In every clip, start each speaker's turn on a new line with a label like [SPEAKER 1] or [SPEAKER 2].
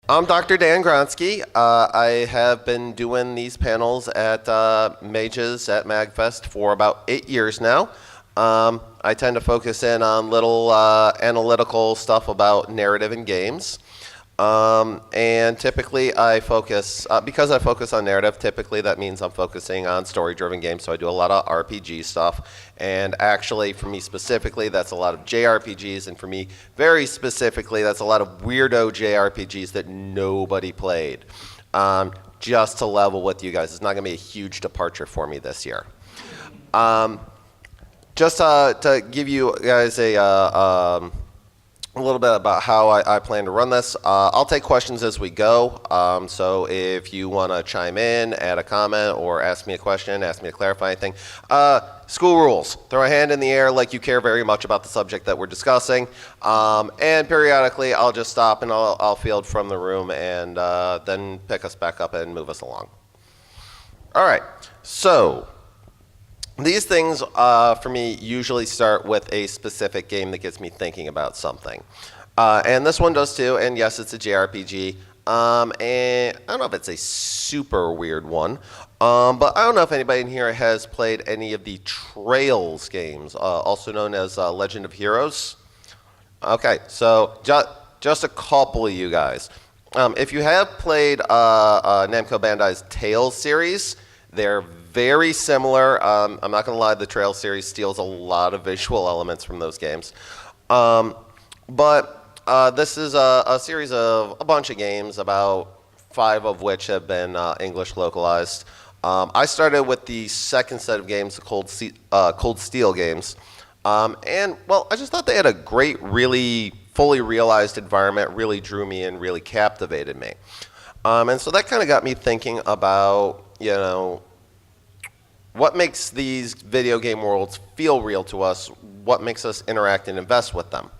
[SPEAKER 1] I'm Dr. Dan Gronsky. I have been doing these panels at Mages at MAGFest for about 8 years now. I tend to focus in on little analytical stuff about narrative in games. And typically I focus, because I focus on narrative, typically that means I'm focusing on story-driven games, so I do a lot of RPG stuff. And actually, for me specifically, that's a lot of JRPGs, and for me, very specifically, that's a lot of weirdo JRPGs that nobody played. Just to level with you guys, it's not going to be a huge departure for me this year. Just to give you guys a little bit about how I plan to run this. I'll take questions as we go. So if you want to chime in, add a comment, or ask me a question, ask me to clarify anything. School rules. Throw a hand in the air like you care very much about the subject that we're discussing. And periodically, I'll just stop and I'll field from the room and then pick us back up and move us along. All right. So these things, for me, usually start with a specific game that gets me thinking about something. And this one does too, and yes, it's a JRPG. And I don't know if it's a super weird one, but I don't know if anybody in here has played any of the Trails games, also known as Legend of Heroes. Okay, so just a couple of you guys. If you have played Namco Bandai's Tales series, they're very similar. I'm not going to lie, the Trails series steals a lot of visual elements from those games. But this is a series of a bunch of games, about 5 of which have been English localized. I started with the second set of games, the Cold Steel games. And, well, I just thought they had a great, really fully realized environment, really drew me in, really captivated me. And so that kind of got me thinking about, you know, what makes these video game worlds feel real to us? What makes us interact and invest with them?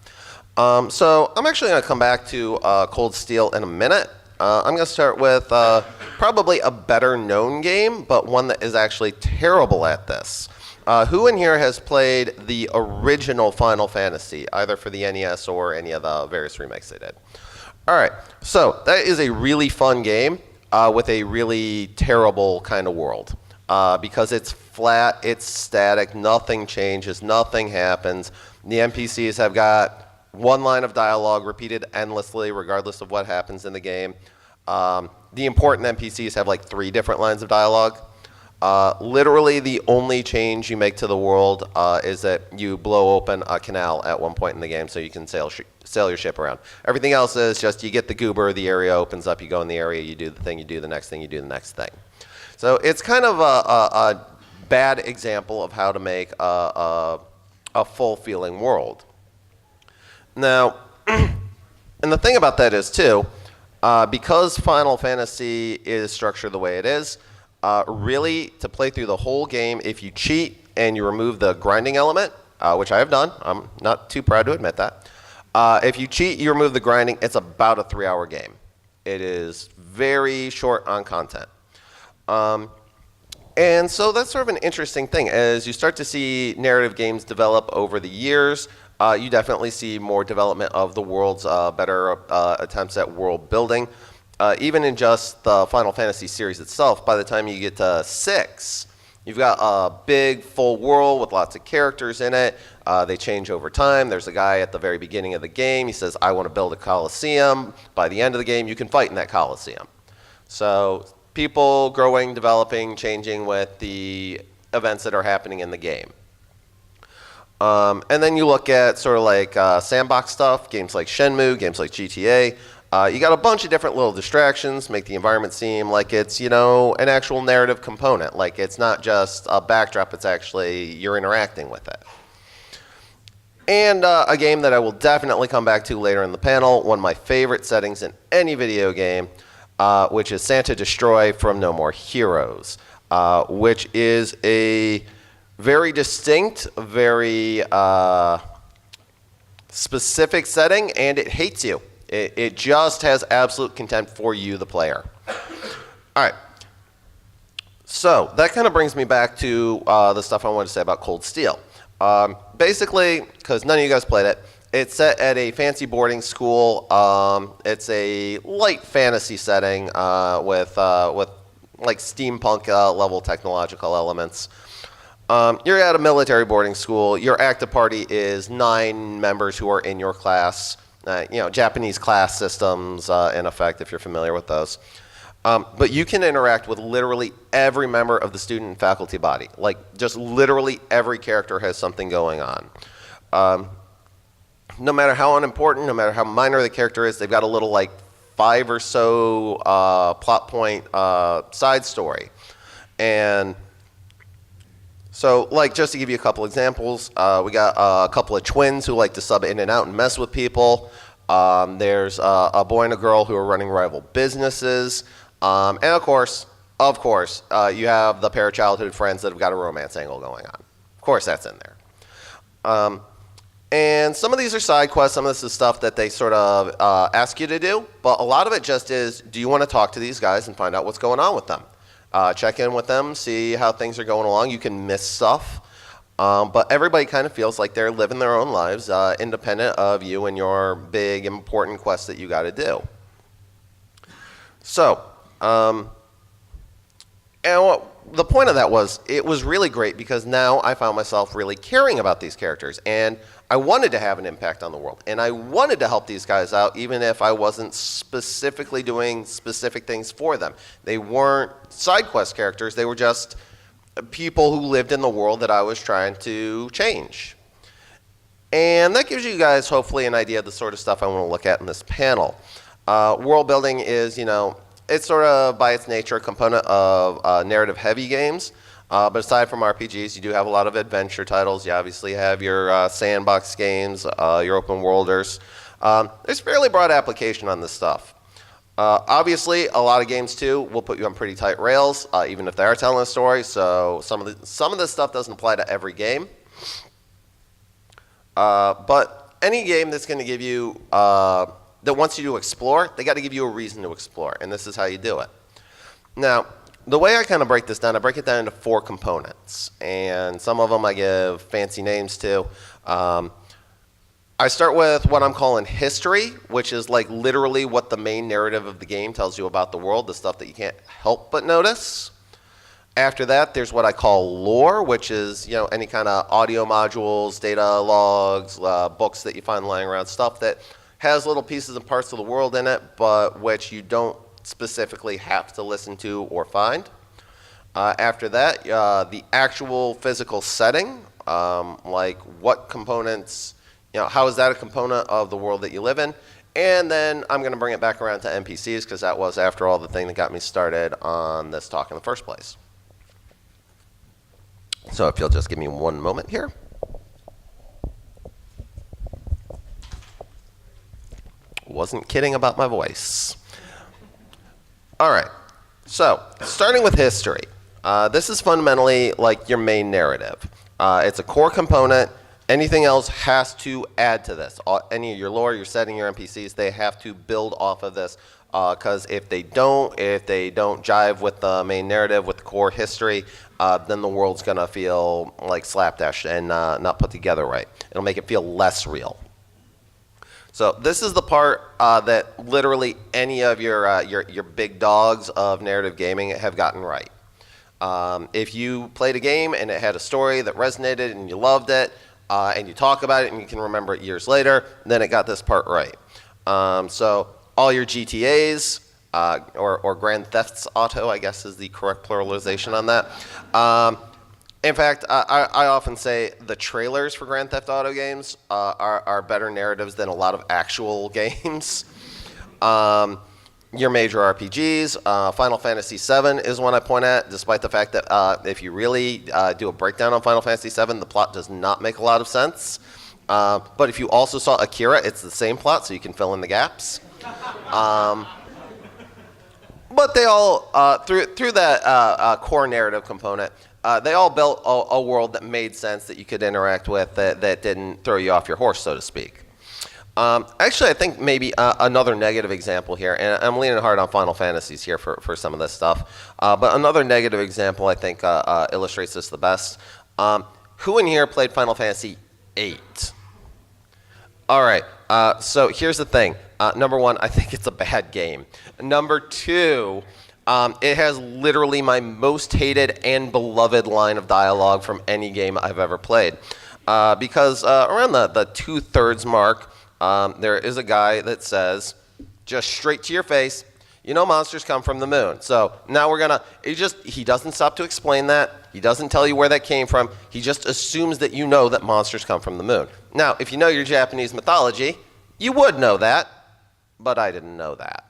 [SPEAKER 1] So I'm actually going to come back to Cold Steel in a minute. I'm going to start with probably a better known game, but one that is actually terrible at this. Who in here has played the original Final Fantasy, either for the NES or any of the various remakes they did? All right, so that is a really fun game with a really terrible kind of world. Because it's flat, it's static, nothing changes, nothing happens. The NPCs have got one line of dialogue repeated endlessly, regardless of what happens in the game. The important NPCs have like 3 different lines of dialogue. Literally, the only change you make to the world is that you blow open a canal at one point in the game so you can sail your ship around. Everything else is just you get the goober, the area opens up, you go in the area, you do the thing, you do the next thing, you do the next thing. So it's kind of a bad example of how to make a full-feeling world. Now, and the thing about that is, too, because Final Fantasy is structured the way it is, really, to play through the whole game, if you cheat and you remove the grinding element, which I have done, I'm not too proud to admit that. If you cheat, you remove the grinding, it's about a 3-hour game. It is very short on content. And so that's sort of an interesting thing. As you start to see narrative games develop over the years, you definitely see more development of the worlds, better attempts at world building. Even in just the Final Fantasy series itself, by the time you get to 6, you've got a big, full world with lots of characters in it. They change over time. There's a guy at the very beginning of the game. He says, I want to build a coliseum. By the end of the game, you can fight in that coliseum. So people growing, developing, changing with the events that are happening in the game. And then you look at sort of like sandbox stuff, games like Shenmue, games like GTA. You got a bunch of different little distractions, make the environment seem like it's, you know, an actual narrative component. Like it's not just a backdrop, it's actually you're interacting with it. And a game that I will definitely come back to later in the panel, one of my favorite settings in any video game, which is Santa Destroy from No More Heroes, which is a very distinct, very specific setting, and it hates you. It just has absolute contempt for you, the player. All right. So that kind of brings me back to the stuff I wanted to say about Cold Steel. Basically, because none of you guys played it, It's set at a fancy boarding school. It's a light fantasy setting with like steampunk level technological elements. You're at a military boarding school. Your active party is 9 members who are in your class. Japanese class systems in effect, if you're familiar with those. But you can interact with literally every member of the student and faculty body. Like, just literally every character has something going on. No matter how unimportant, no matter how minor the character is, they've got a little, like, 5 or so plot point side story. And so, like, just to give you a couple examples, we got a couple of twins who like to sub in and out and mess with people. There's a boy and a girl who are running rival businesses. And of course, you have the pair of childhood friends that have got a romance angle going on. Of course, that's in there. And some of these are side quests. Some of this is stuff that they sort of ask you to do. But a lot of it just is, do you want to talk to these guys and find out what's going on with them? Check in with them, see how things are going along. You can miss stuff. But everybody kind of feels like they're living their own lives, independent of you and your big, important quest that you got to do. So, and the point of that was, it was really great because now I found myself really caring about these characters. And I wanted to have an impact on the world. And I wanted to help these guys out, even if I wasn't specifically doing specific things for them. They weren't side quest characters. They were just people who lived in the world that I was trying to change. And that gives you guys, hopefully, an idea of the sort of stuff I want to look at in this panel. World building is, it's sort of, by its nature, a component of narrative-heavy games. But aside from RPGs, you do have a lot of adventure titles. You obviously have your sandbox games, your open worlders. There's fairly broad application on this stuff. Obviously, a lot of games, too, will put you on pretty tight rails, even if they are telling a story. So some of this stuff doesn't apply to every game. But any game that's going to give you, that wants you to explore, they got to give you a reason to explore. And this is how you do it. Now, the way I kind of break this down, I break it down into 4 components. And some of them I give fancy names to. I start with what I'm calling history, which is like literally what the main narrative of the game tells you about the world, the stuff that you can't help but notice. After that, there's what I call lore, which is any kind of audio modules, data logs, books that you find lying around, stuff that has little pieces and parts of the world in it, but which you don't specifically have to listen to or find. After that, the actual physical setting, like what components, how is that a component of the world that you live in? And then I'm going to bring it back around to NPCs because that was, after all, the thing that got me started on this talk in the first place. So if you'll just give me one moment here. Wasn't kidding about my voice. All right, so starting with history. This is fundamentally like your main narrative. It's a core component. Anything else has to add to this. Any of your lore, your setting, your NPCs, they have to build off of this. Because if they don't jive with the main narrative, with the core history, then the world's going to feel like slapdash and not put together right. It'll make it feel less real. So this is the part that literally any of your big dogs of narrative gaming have gotten right. If you played a game and it had a story that resonated and you loved it, and you talk about it and you can remember it years later, then it got this part right. So all your GTAs, or Grand Thefts Auto, I guess is the correct pluralization on that. In fact, I often say the trailers for Grand Theft Auto games are better narratives than a lot of actual games. Your major RPGs, Final Fantasy VII is one I point at, despite the fact that if you really do a breakdown on Final Fantasy VII, the plot does not make a lot of sense. But if you also saw Akira, it's the same plot, so you can fill in the gaps. But they all, through that core narrative component, they all built a world that made sense that you could interact with, that didn't throw you off your horse, so to speak. Actually, I think maybe another negative example here, and I'm leaning hard on Final Fantasies here for some of this stuff, but another negative example I think illustrates this the best. Who in here played Final Fantasy VIII? All right. So here's the thing. Number one, I think it's a bad game. Number two, it has literally my most hated and beloved line of dialogue from any game I've ever played. Because around the 2/3 mark, there is a guy that says, just straight to your face, you know monsters come from the moon. So now we're gonna, he doesn't stop to explain that. He doesn't tell you where that came from. He just assumes that you know that monsters come from the moon. Now, if you know your Japanese mythology, you would know that, but I didn't know that.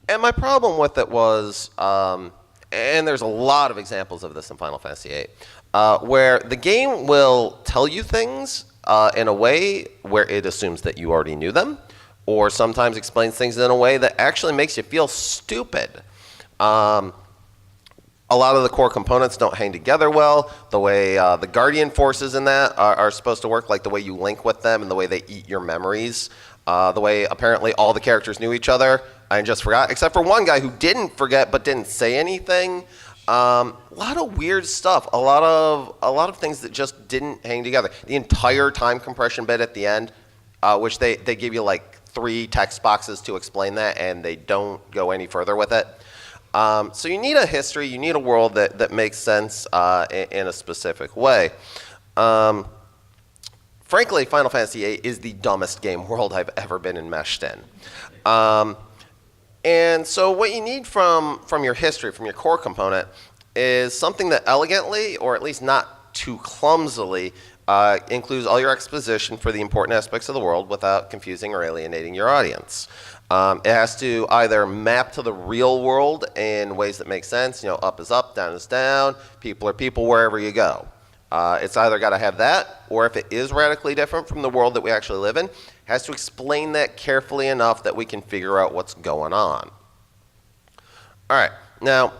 [SPEAKER 1] And my problem with it was, and there's a lot of examples of this in Final Fantasy VIII, where the game will tell you things in a way where it assumes that you already knew them, or sometimes explains things in a way that actually makes you feel stupid. A lot of the core components don't hang together well. The way the Guardian forces in that are supposed to work, like the way you link with them and the way they eat your memories. The way apparently all the characters knew each other. I just forgot, except for one guy who didn't forget but didn't say anything. A lot of weird stuff. A lot of things that just didn't hang together. The entire time compression bit at the end, which they give you like 3 text boxes to explain that, and they don't go any further with it. So you need a history, you need a world that makes sense in a specific way. Frankly, Final Fantasy VIII is the dumbest game world I've ever been enmeshed in. And so what you need from your history, from your core component, is something that elegantly, or at least not too clumsily, includes all your exposition for the important aspects of the world without confusing or alienating your audience. It has to either map to the real world in ways that make sense. You know, up is up, down is down, people are people wherever you go. It's either got to have that, or if it is radically different from the world that we actually live in, it has to explain that carefully enough that we can figure out what's going on. All right, now,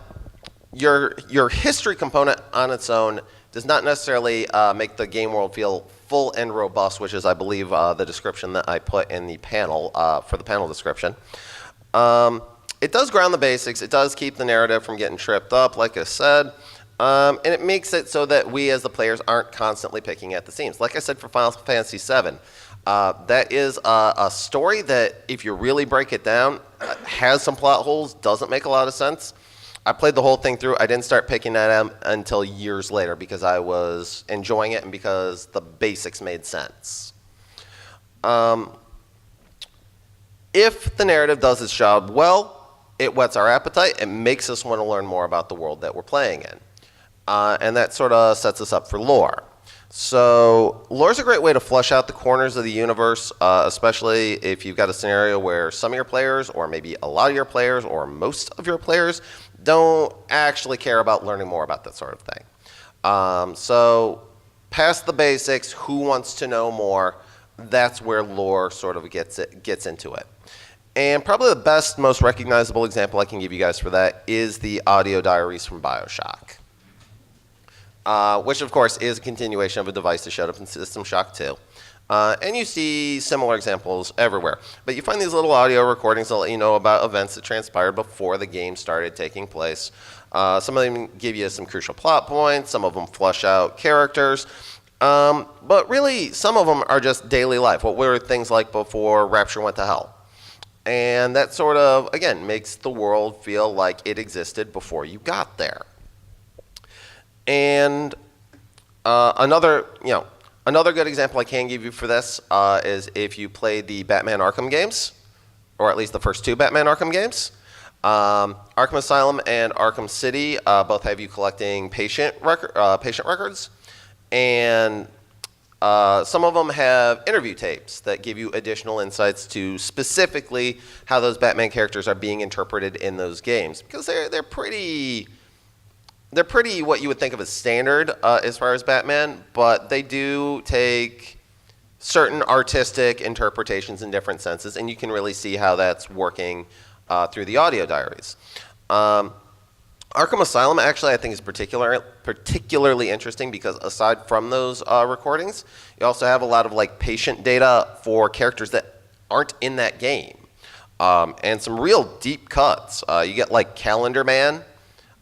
[SPEAKER 1] your history component on its own does not necessarily make the game world feel full and robust, which is, I believe, the description that I put in the panel, for the panel description. It does ground the basics. It does keep the narrative from getting tripped up, like I said. And it makes it so that we as the players aren't constantly picking at the seams. Like I said for Final Fantasy VII, that is a story that, if you really break it down, has some plot holes, doesn't make a lot of sense. I played the whole thing through. I didn't start picking at them until years later because I was enjoying it and because the basics made sense. If the narrative does its job well, it whets our appetite. It makes us want to learn more about the world that we're playing in. And that sort of sets us up for lore. So lore is a great way to flesh out the corners of the universe, especially if you've got a scenario where some of your players, or maybe a lot of your players, or most of your players, don't actually care about learning more about that sort of thing. So past the basics, who wants to know more, that's where lore sort of gets into it. And probably the best, most recognizable example I can give you guys for that is the audio diaries from BioShock. Which, of course, is a continuation of a device that showed up in System Shock 2. And you see similar examples everywhere. But you find these little audio recordings that let you know about events that transpired before the game started taking place. Some of them give you some crucial plot points. Some of them flesh out characters. But really, some of them are just daily life. What were things like before Rapture went to hell? And that sort of, again, makes the world feel like it existed before you got there. And another good example I can give you for this is if you play the Batman Arkham games, or at least the first 2 Batman Arkham games. Arkham Asylum and Arkham City both have you collecting patient records, and some of them have interview tapes that give you additional insights to specifically how those Batman characters are being interpreted in those games, because they're pretty what you would think of as standard as far as Batman, but they do take certain artistic interpretations in different senses, and you can really see how that's working through the audio diaries. Arkham Asylum, actually, I think is particularly interesting because aside from those recordings, you also have a lot of like patient data for characters that aren't in that game, and some real deep cuts. You get like Calendar Man.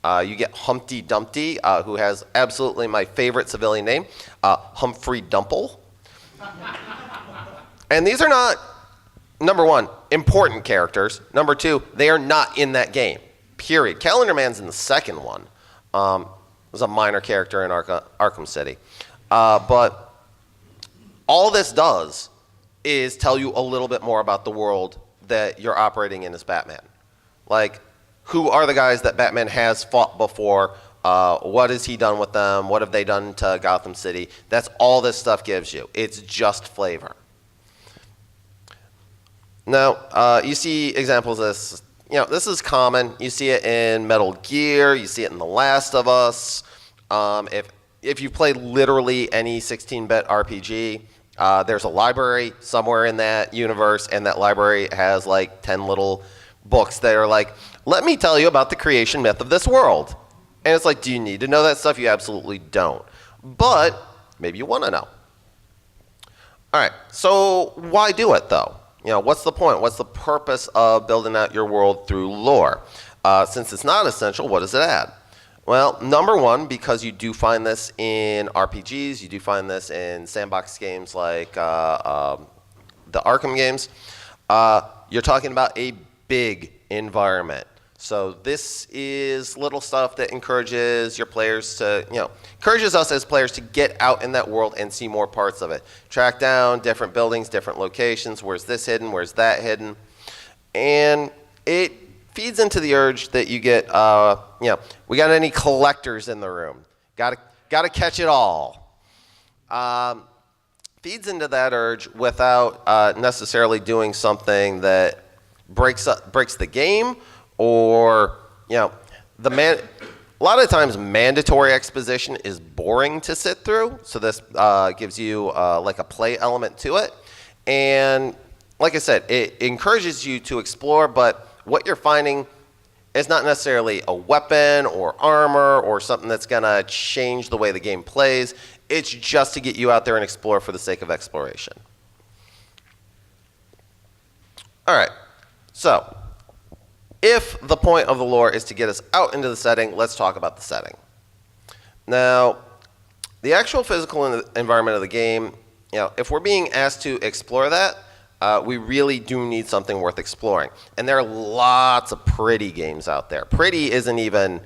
[SPEAKER 1] You get Humpty Dumpty, who has absolutely my favorite civilian name, Humphrey Dumple. And these are not, number one, important characters. Number two, they are not in that game, period. Calendar Man's in the second one. Was a minor character in Arkham City. But all this does is tell you a little bit more about the world that you're operating in as Batman. Like, who are the guys that Batman has fought before? What has he done with them? What have they done to Gotham City? That's all this stuff gives you. It's just flavor. Now, you see examples of this. This is common. You see it in Metal Gear. You see it in The Last of Us. If you've played literally any 16-bit RPG, there's a library somewhere in that universe, and that library has like 10 little books that are like, let me tell you about the creation myth of this world. And it's like, do you need to know that stuff? You absolutely don't. But maybe you want to know. All right, so why do it, though? What's the point? What's the purpose of building out your world through lore? Since it's not essential, what does it add? Well, number one, because you do find this in RPGs, you do find this in sandbox games like the Arkham games, you're talking about a big environment. So this is little stuff that encourages your players to, encourages us as players to get out in that world and see more parts of it. Track down different buildings, different locations. Where's this hidden? Where's that hidden? And it feeds into the urge that you get, we got any collectors in the room? Got to catch it all. Feeds into that urge without necessarily doing something that breaks the game. Or, a lot of times mandatory exposition is boring to sit through. So this gives you like a play element to it. And like I said, it encourages you to explore, but what you're finding is not necessarily a weapon or armor or something that's going to change the way the game plays. It's just to get you out there and explore for the sake of exploration. All right, so if the point of the lore is to get us out into the setting, let's talk about the setting. Now, the actual physical environment of the game, if we're being asked to explore that, we really do need something worth exploring. And there are lots of pretty games out there. Pretty isn't even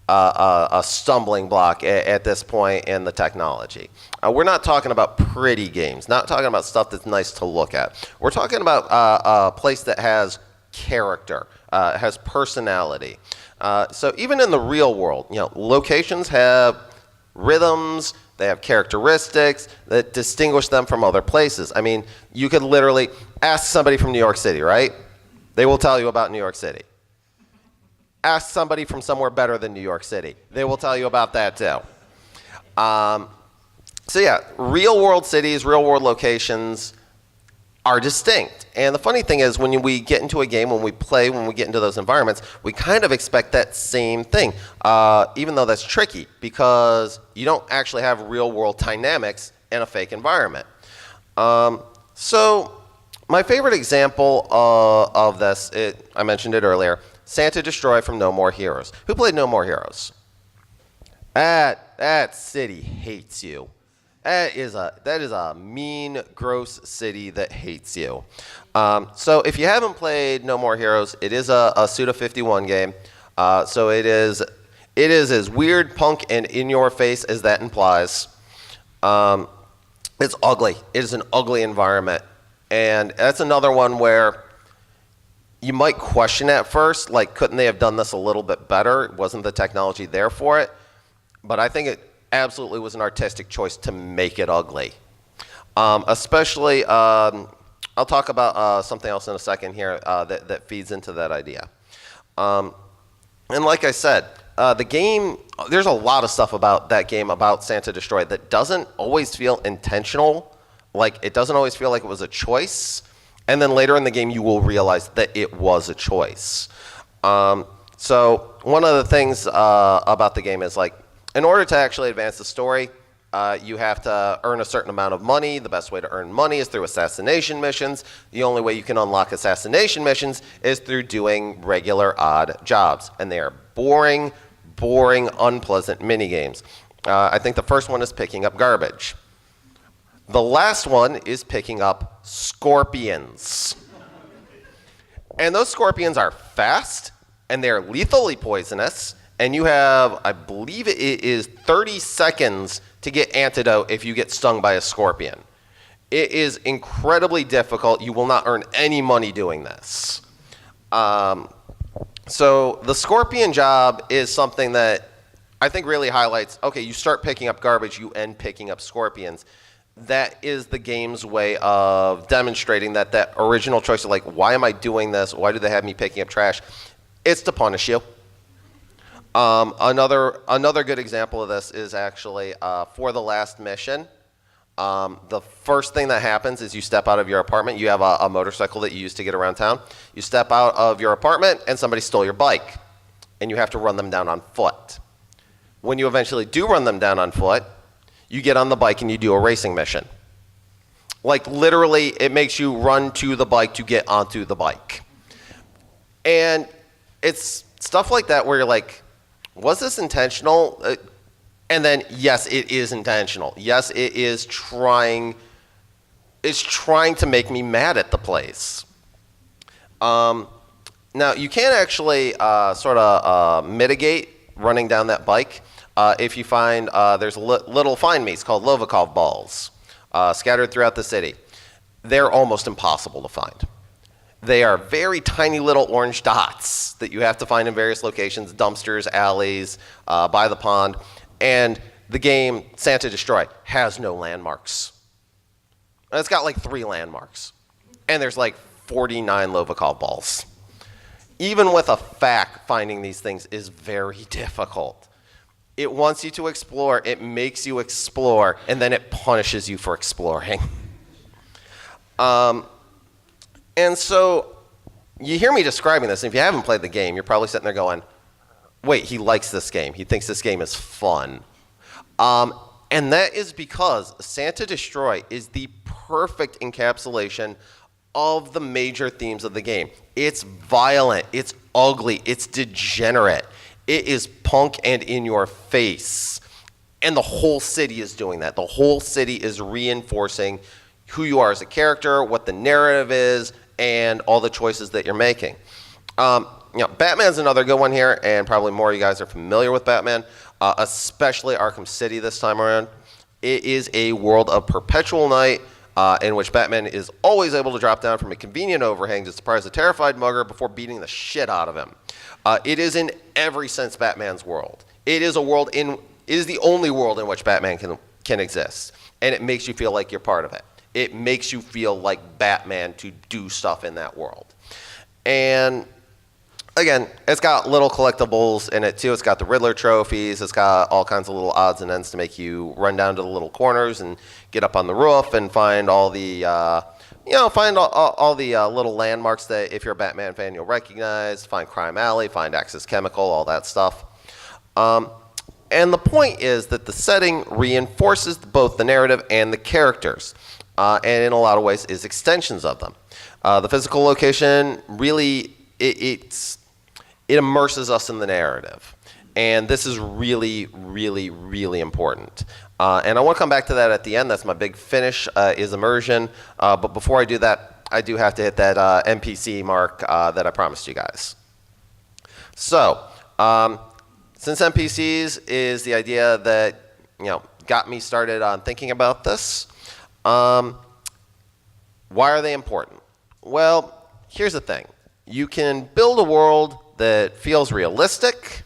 [SPEAKER 1] a stumbling block at this point in the technology. We're not talking about pretty games, not talking about stuff that's nice to look at. We're talking about a place that has character, has personality. So even in the real world, locations have rhythms, they have characteristics that distinguish them from other places. I mean, you could literally ask somebody from New York City, right? They will tell you about New York City. Ask somebody from somewhere better than New York City. They will tell you about that too. So yeah, real world cities, real world locations are distinct. And the funny thing is, when we get into a game, when we play, when we get into those environments, we kind of expect that same thing, even though that's tricky, because you don't actually have real world dynamics in a fake environment. So my favorite example of this, I mentioned it earlier, Santa Destroy from No More Heroes. Who played No More Heroes? That city hates you. That is a mean, gross city that hates you. So if you haven't played No More Heroes, it is a Suda51 game. So it is as weird, punk, and in your face as that implies. It's ugly. It is an ugly environment, and that's another one where you might question at first, like, couldn't they have done this a little bit better? Wasn't the technology there for it? But I think it absolutely was an artistic choice to make it ugly. Especially, I'll talk about something else in a second here that feeds into that idea. And like I said, the game, there's a lot of stuff about that game, about Santa Destroy, that doesn't always feel intentional. Like, it doesn't always feel like it was a choice. And then later in the game, you will realize that it was a choice. So one of the things about the game is, like, in order to actually advance the story, you have to earn a certain amount of money. The best way to earn money is through assassination missions. The only way you can unlock assassination missions is through doing regular odd jobs. And they are boring, unpleasant minigames. I think the first one is picking up garbage. The last one is picking up scorpions. And those scorpions are fast, and they're lethally poisonous, and you have, I believe it is 30 seconds to get antidote if you get stung by a scorpion. It is incredibly difficult. You will not earn any money doing this. So the scorpion job is something that I think really highlights, okay, you start picking up garbage, you end picking up scorpions. That is the game's way of demonstrating that original choice of like, why am I doing this? Why do they have me picking up trash? It's to punish you. Another good example of this is actually for the last mission. The first thing that happens is you step out of your apartment. You have a motorcycle that you use to get around town. You step out of your apartment and somebody stole your bike, and you have to run them down on foot. When you eventually do run them down on foot, you get on the bike and you do a racing mission. Like literally, it makes you run to the bike to get onto the bike. And it's stuff like that where you're like, was this intentional? And then, yes, it is intentional. Yes, it is trying to make me mad at the place. Now, you can actually sort of mitigate running down that bike if you find there's little find me's called Lovikov balls scattered throughout the city. They're almost impossible to find. They are very tiny little orange dots that you have to find in various locations, dumpsters, alleys, by the pond. And the game, Santa Destroy, has no landmarks. And it's got like 3 landmarks. And there's like 49 Lovikov balls. Even with a FAQ, finding these things is very difficult. It wants you to explore, it makes you explore, and then it punishes you for exploring. And so you hear me describing this, and if you haven't played the game, you're probably sitting there going, wait, he likes this game. He thinks this game is fun. And that is because Santa Destroy is the perfect encapsulation of the major themes of the game. It's violent, it's ugly, it's degenerate. It is punk and in your face. And the whole city is doing that. The whole city is reinforcing who you are as a character, what the narrative is, and all the choices that you're making. Batman's another good one here, and probably more of you guys are familiar with Batman, especially Arkham City this time around. It is a world of perpetual night in which Batman is always able to drop down from a convenient overhang to surprise a terrified mugger before beating the shit out of him. It is in every sense Batman's world. It is the only world in which Batman can exist, and it makes you feel like you're part of it. It makes you feel like Batman to do stuff in that world. And again, it's got little collectibles in it too. It's got the Riddler trophies. It's got all kinds of little odds and ends to make you run down to the little corners and get up on the roof and find all the little landmarks that if you're a Batman fan you'll recognize. Find Crime Alley, find Axis Chemical, all that stuff. And the point is that the setting reinforces both the narrative and the characters, and in a lot of ways is extensions of them. The physical location really it immerses us in the narrative. And this is really, really, really important. And I want to come back to that at the end. That's my big finish, is immersion. But before I do that, I do have to hit that NPC mark that I promised you guys. So, since NPCs is the idea that got me started on thinking about this, why are they important? Well, here's the thing. You can build a world that feels realistic.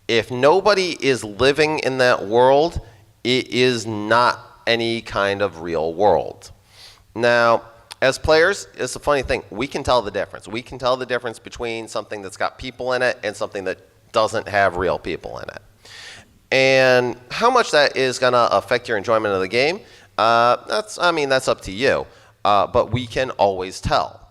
[SPEAKER 1] If nobody is living in that world, it is not any kind of real world. Now, as players, it's a funny thing. We can tell the difference. We can tell the difference between something that's got people in it and something that doesn't have real people in it. And how much that is going to affect your enjoyment of the game, that's up to you. But we can always tell.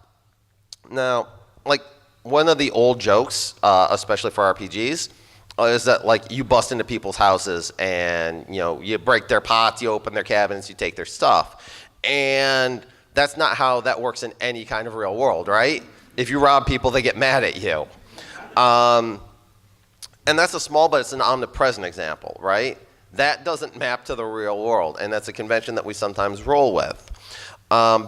[SPEAKER 1] Now, like one of the old jokes, especially for RPGs, is that like you bust into people's houses and you break their pots, you open their cabinets, you take their stuff, and that's not how that works in any kind of real world, right? If you rob people, they get mad at you, and that's a small but it's an omnipresent example, right? That doesn't map to the real world, and that's a convention that we sometimes roll with.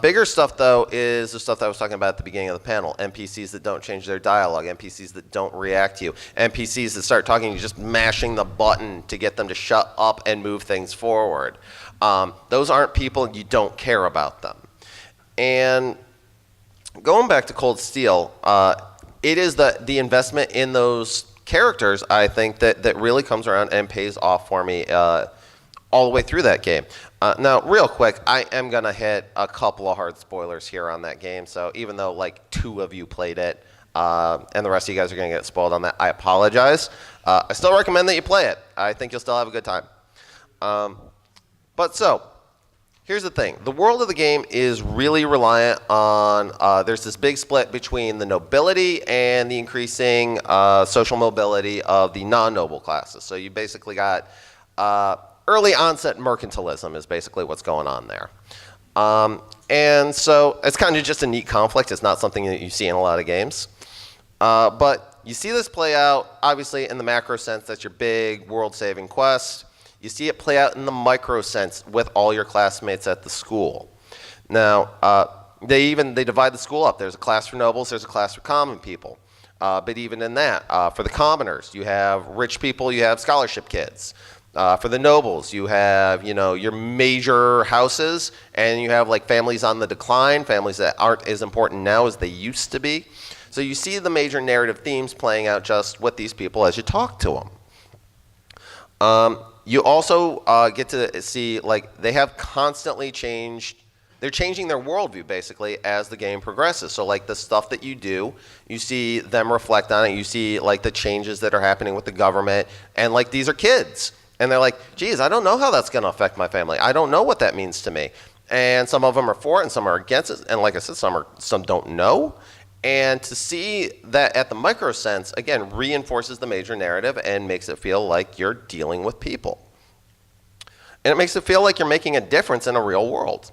[SPEAKER 1] Bigger stuff, though, is the stuff that I was talking about at the beginning of the panel. NPCs that don't change their dialogue, NPCs that don't react to you, NPCs that start talking, you're just mashing the button to get them to shut up and move things forward. Those aren't people, you don't care about them. And going back to Cold Steel, it is the investment in those characters, I think, that really comes around and pays off for me all the way through that game. Now, real quick, I am going to hit a couple of hard spoilers here on that game. So even though like 2 of you played it and the rest of you guys are going to get spoiled on that, I apologize. I still recommend that you play it. I think you'll still have a good time. But so, here's the thing. The world of the game is really reliant on, there's this big split between the nobility and the increasing social mobility of the non-noble classes. So you basically got early onset mercantilism is basically what's going on there. And so it's kind of just a neat conflict. It's not something that you see in a lot of games. But you see this play out, obviously, in the macro sense. That's your big world-saving quest. You see it play out in the micro sense with all your classmates at the school. Now, they divide the school up. There's a class for nobles. There's a class for common people. But even in that, for the commoners, you have rich people. You have scholarship kids. For the nobles, you have, your major houses, and you have like families on the decline, families that aren't as important now as they used to be. So you see the major narrative themes playing out just with these people as you talk to them. You also get to see, like, they have constantly changed. They're changing their worldview, basically, as the game progresses. So, like, the stuff that you do, you see them reflect on it. You see, like, the changes that are happening with the government. And, like, these are kids. And they're like, geez, I don't know how that's going to affect my family. I don't know what that means to me. And some of them are for it and some are against it. And like I said, some don't know. And to see that at the micro sense, again, reinforces the major narrative and makes it feel like you're dealing with people. And it makes it feel like you're making a difference in a real world.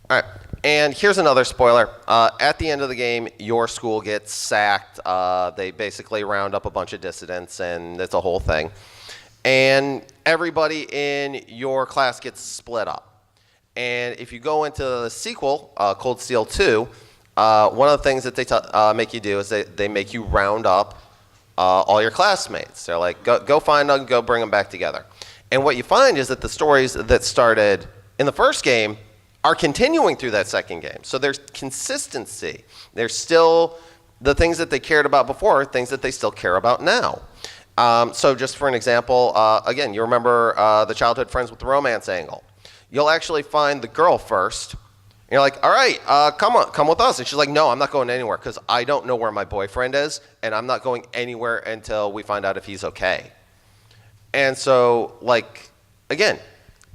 [SPEAKER 1] All right, and here's another spoiler. At the end of the game, your school gets sacked. They basically round up a bunch of dissidents, and it's a whole thing. And everybody in your class gets split up. And if you go into the sequel, Cold Steel 2, one of the things that they make you do is they make you round up all your classmates. They're like, go find them, go bring them back together. And what you find is that the stories that started in the first game are continuing through that second game. So there's consistency. There's still the things that they cared about before, things that they still care about now. So just for an example, again, you remember the childhood friends with the romance angle. You'll actually find the girl first. And you're like, all right, come with us. And she's like, no, I'm not going anywhere because I don't know where my boyfriend is, and I'm not going anywhere until we find out if he's okay. And so, like, again,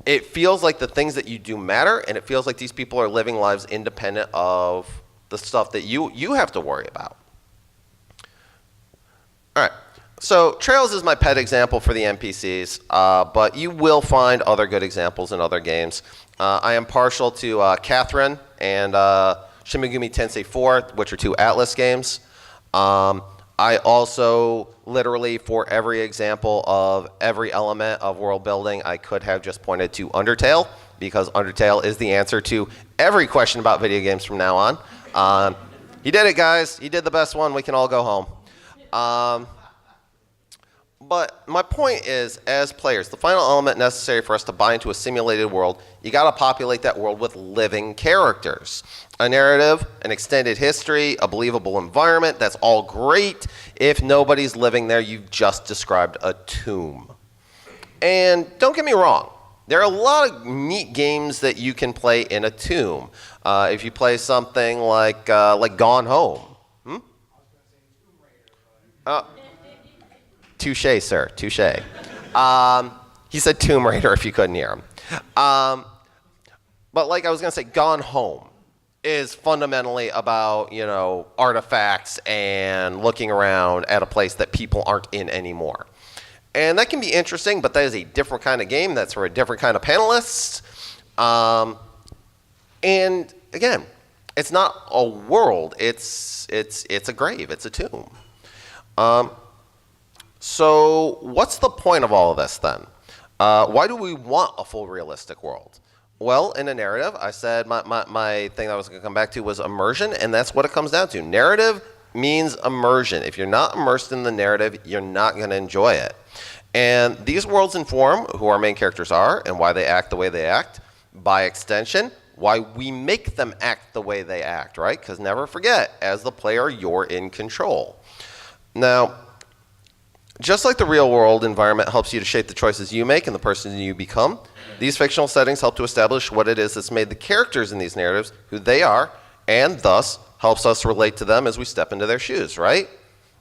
[SPEAKER 1] it feels like the things that you do matter, and it feels like these people are living lives independent of the stuff that you have to worry about. All right. So Trails is my pet example for the NPCs, but you will find other good examples in other games. I am partial to Catherine and Shin Megami Tensei 4, which are 2 Atlas games. I also, literally, for every example of every element of world building, I could have just pointed to Undertale, because Undertale is the answer to every question about video games from now on. He did it, guys. He did the best one. We can all go home. But my point is, as players, the final element necessary for us to buy into a simulated world, you got to populate that world with living characters. A narrative, an extended history, a believable environment, that's all great. If nobody's living there, you've just described a tomb. And don't get me wrong, there are a lot of neat games that you can play in a tomb. If you play something like Gone Home. Touche, sir. Touche. He said Tomb Raider if you couldn't hear him. But like I was going to say, Gone Home is fundamentally about, artifacts and looking around at a place that people aren't in anymore. And that can be interesting, but that is a different kind of game. That's for a different kind of panelists. And again, it's not a world. It's a grave. It's a tomb. So what's the point of all of this then? Why do we want a full realistic world? Well, in a narrative, I said my thing that I was going to come back to was immersion, and that's what it comes down to. Narrative means immersion. If you're not immersed in the narrative, you're not going to enjoy it. And these worlds inform who our main characters are and why they act the way they act. By extension, why we make them act the way they act, right? Because never forget, as the player, you're in control. Now, just like the real world environment helps you to shape the choices you make and the person you become, these fictional settings help to establish what it is that's made the characters in these narratives who they are, and thus helps us relate to them as we step into their shoes, right?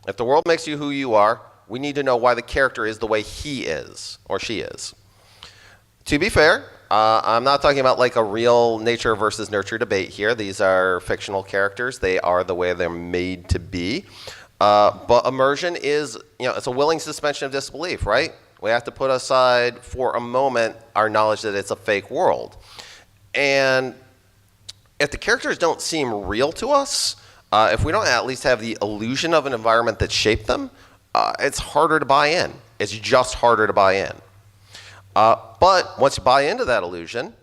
[SPEAKER 1] If the world makes you who you are, we need to know why the character is the way he is or she is. To be fair, I'm not talking about like a real nature versus nurture debate here. These are fictional characters. They are the way they're made to be. But immersion is, it's a willing suspension of disbelief, right? We have to put aside for a moment our knowledge that it's a fake world. And if the characters don't seem real to us, if we don't at least have the illusion of an environment that shaped them, it's harder to buy in. It's just harder to buy in. But once you buy into that illusion,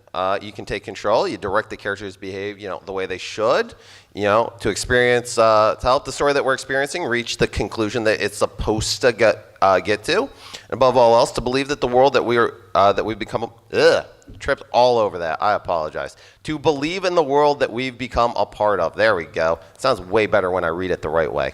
[SPEAKER 1] you can take control. You direct the characters' behavior, the way they should, to experience, to help the story that we're experiencing reach the conclusion that it's supposed to get to. And above all else, to believe that the world that we've become, tripped all over that. I apologize. To believe in the world that we've become a part of. There we go. It sounds way better when I read it the right way.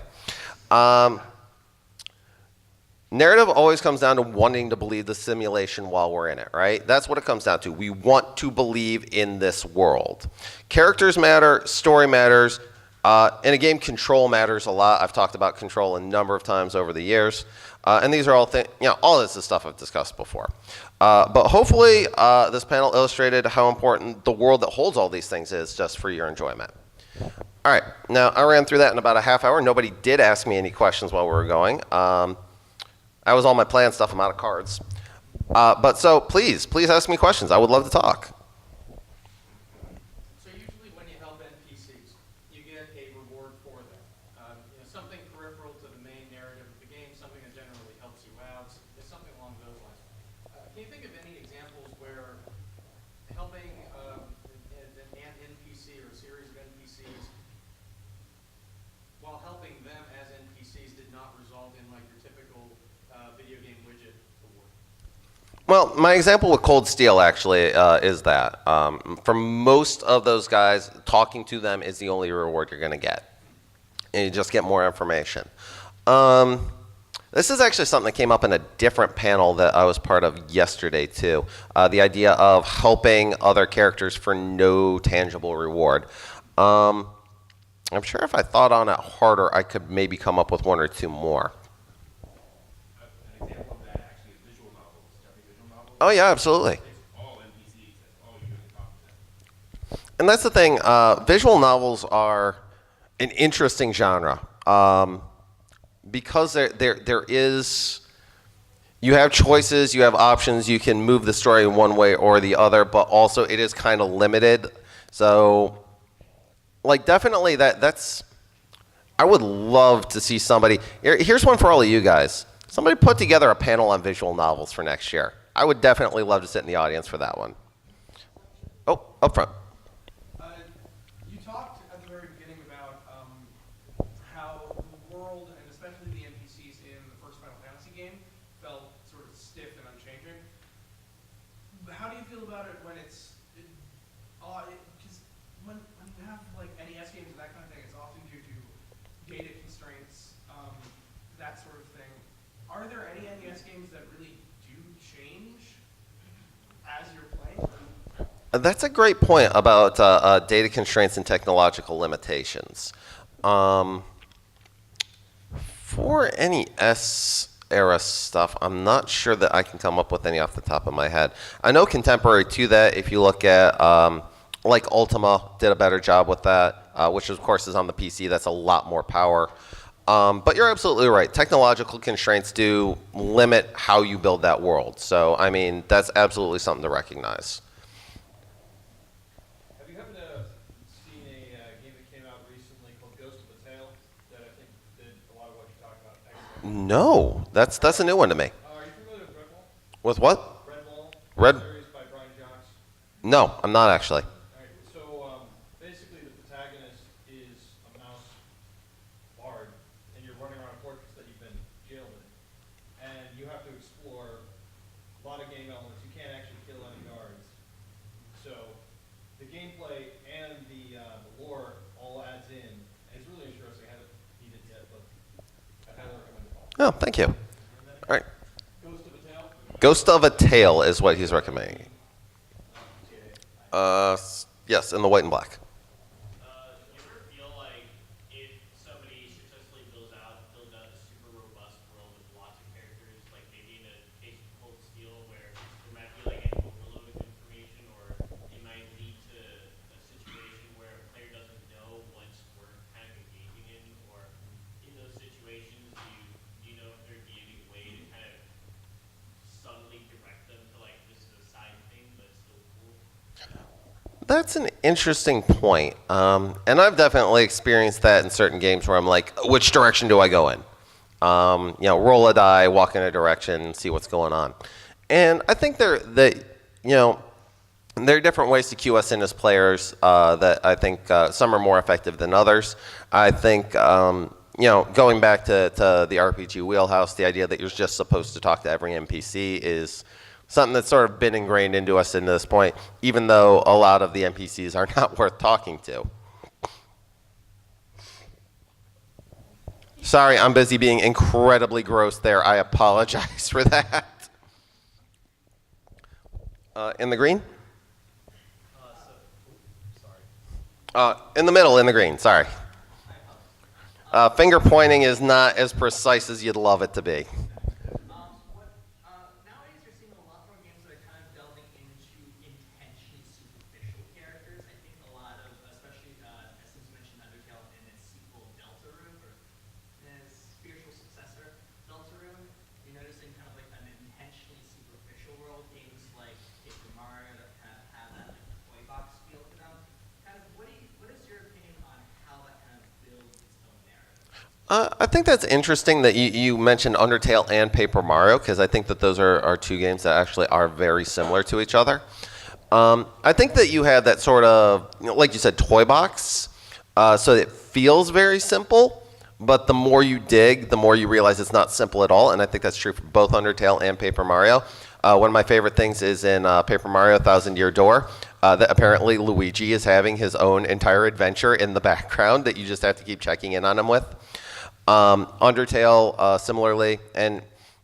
[SPEAKER 1] Narrative always comes down to wanting to believe the simulation while we're in it, right? That's what it comes down to. We want to believe in this world. Characters matter, story matters. In a game, control matters a lot. I've talked about control a number of times over the years. And these are all things, all this is stuff I've discussed before. But hopefully this panel illustrated how important the world that holds all these things is just for your enjoyment. All right, now I ran through that in about a half hour. Nobody did ask me any questions while we were going. That was all my planned stuff. I'm out of cards. But so please ask me questions. I would love to talk.
[SPEAKER 2] So usually when you help NPCs, you get a reward for them. Something peripheral to the main narrative of the game, something that generally helps you out, something along those lines. Can you think of any examples where helping an NPC or a series of NPCs, while helping them as NPCs, did not result in like your typical video game widget award?
[SPEAKER 1] Well, my example with Cold Steel actually is that. For most of those guys, talking to them is the only reward you're going to get. And you just get more information. This is actually something that came up in a different panel that I was part of yesterday too. The idea of helping other characters for no tangible reward. I'm sure if I thought on it harder, I could maybe come up with one or two more. Oh yeah, absolutely. And that's the thing. Visual novels are an interesting genre because there is. You have choices, you have options. You can move the story in one way or the other, but also it is kind of limited. So, like, definitely that's. I would love to see somebody. Here's one for all of you guys. Somebody put together a panel on visual novels for next year. I would definitely love to sit in the audience for that one. Oh, up front.
[SPEAKER 3] You talked at the very beginning about how the world, and especially the NPCs in the first Final Fantasy game, felt sort of stiff and unchanging. How do you feel about it when it's because when you have like NES games and that kind of thing, it's often due to data constraints, that sort of thing. Are there any NES games that really do change as you're playing?
[SPEAKER 1] That's a great point about data constraints and technological limitations. For NES era stuff, I'm not sure that I can come up with any off the top of my head. I know contemporary to that, if you look at like Ultima did a better job with that, which of course is on the PC. That's a lot more power. But you're absolutely right. Technological constraints do limit how you build that world. So, I mean, that's absolutely something to recognize.
[SPEAKER 2] Have you happened to seen a game that came out recently called Ghost of a Tale that I think did a lot of what you talked about?
[SPEAKER 1] No, that's a new one to me.
[SPEAKER 2] Are you familiar with Redwall?
[SPEAKER 1] With what?
[SPEAKER 2] Redwall?
[SPEAKER 1] Red?
[SPEAKER 4] Series by Brian Jocks.
[SPEAKER 1] No, I'm not actually.
[SPEAKER 4] All right, so basically the protagonist is a mouse bard, and you're running around a fortress that you've been jailed in, and you have to explore a lot of game elements. You can't actually kill any guards, so the gameplay and the lore all adds in, and it's really interesting. I haven't beat it yet, but I highly recommend it.
[SPEAKER 1] Oh, thank you. All right.
[SPEAKER 4] Ghost of a Tale.
[SPEAKER 1] Ghost of a Tale is what he's recommending. Yes, in the white and black.
[SPEAKER 5] You ever feel like if somebody successfully builds out a super robust world with lots of characters, like maybe in a case of Cold Steel where there might be like an overload of information, or it might lead to a situation where a player doesn't know what sport kind of engaging in, or in those situations, do you know if there'd be any way to kind of subtly direct them to like this is a side thing but still cool?
[SPEAKER 1] That's an interesting point. And I've definitely experienced that in certain games where I'm like, which direction do I go in? Roll a die, walk in a direction, see what's going on. And I think there are different ways to cue us in as players that I think some are more effective than others. I think, going back to the RPG wheelhouse, the idea that you're just supposed to talk to every NPC is something that's sort of been ingrained into us into this point, even though a lot of the NPCs are not worth talking to. Sorry, I'm busy being incredibly gross there. I apologize for that. In the green? In the middle, in the green, sorry. Finger pointing is not as precise as you'd love it to be.
[SPEAKER 2] Nowadays you're seeing a lot more games that are kind of delving into intentionally superficial characters. I think a lot of, especially as you mentioned, Undertale and its sequel Deltarune, or its spiritual successor Deltarune, you're noticing kind of like an intentionally superficial world. Games like Paper Mario that kind of have that like toy box feel to them. Kind of, what is your opinion on how that kind of builds its own narrative?
[SPEAKER 1] I think that's interesting that you mentioned Undertale and Paper Mario, because I think that those are two games that actually are very similar to each other. I think that you have that sort of, like you said, toy box, so it feels very simple, but the more you dig, the more you realize it's not simple at all, and I think that's true for both Undertale and Paper Mario. One of my favorite things is in Paper Mario Thousand Year Door, that apparently Luigi is having his own entire adventure in the background that you just have to keep checking in on him with. Undertale, similarly, and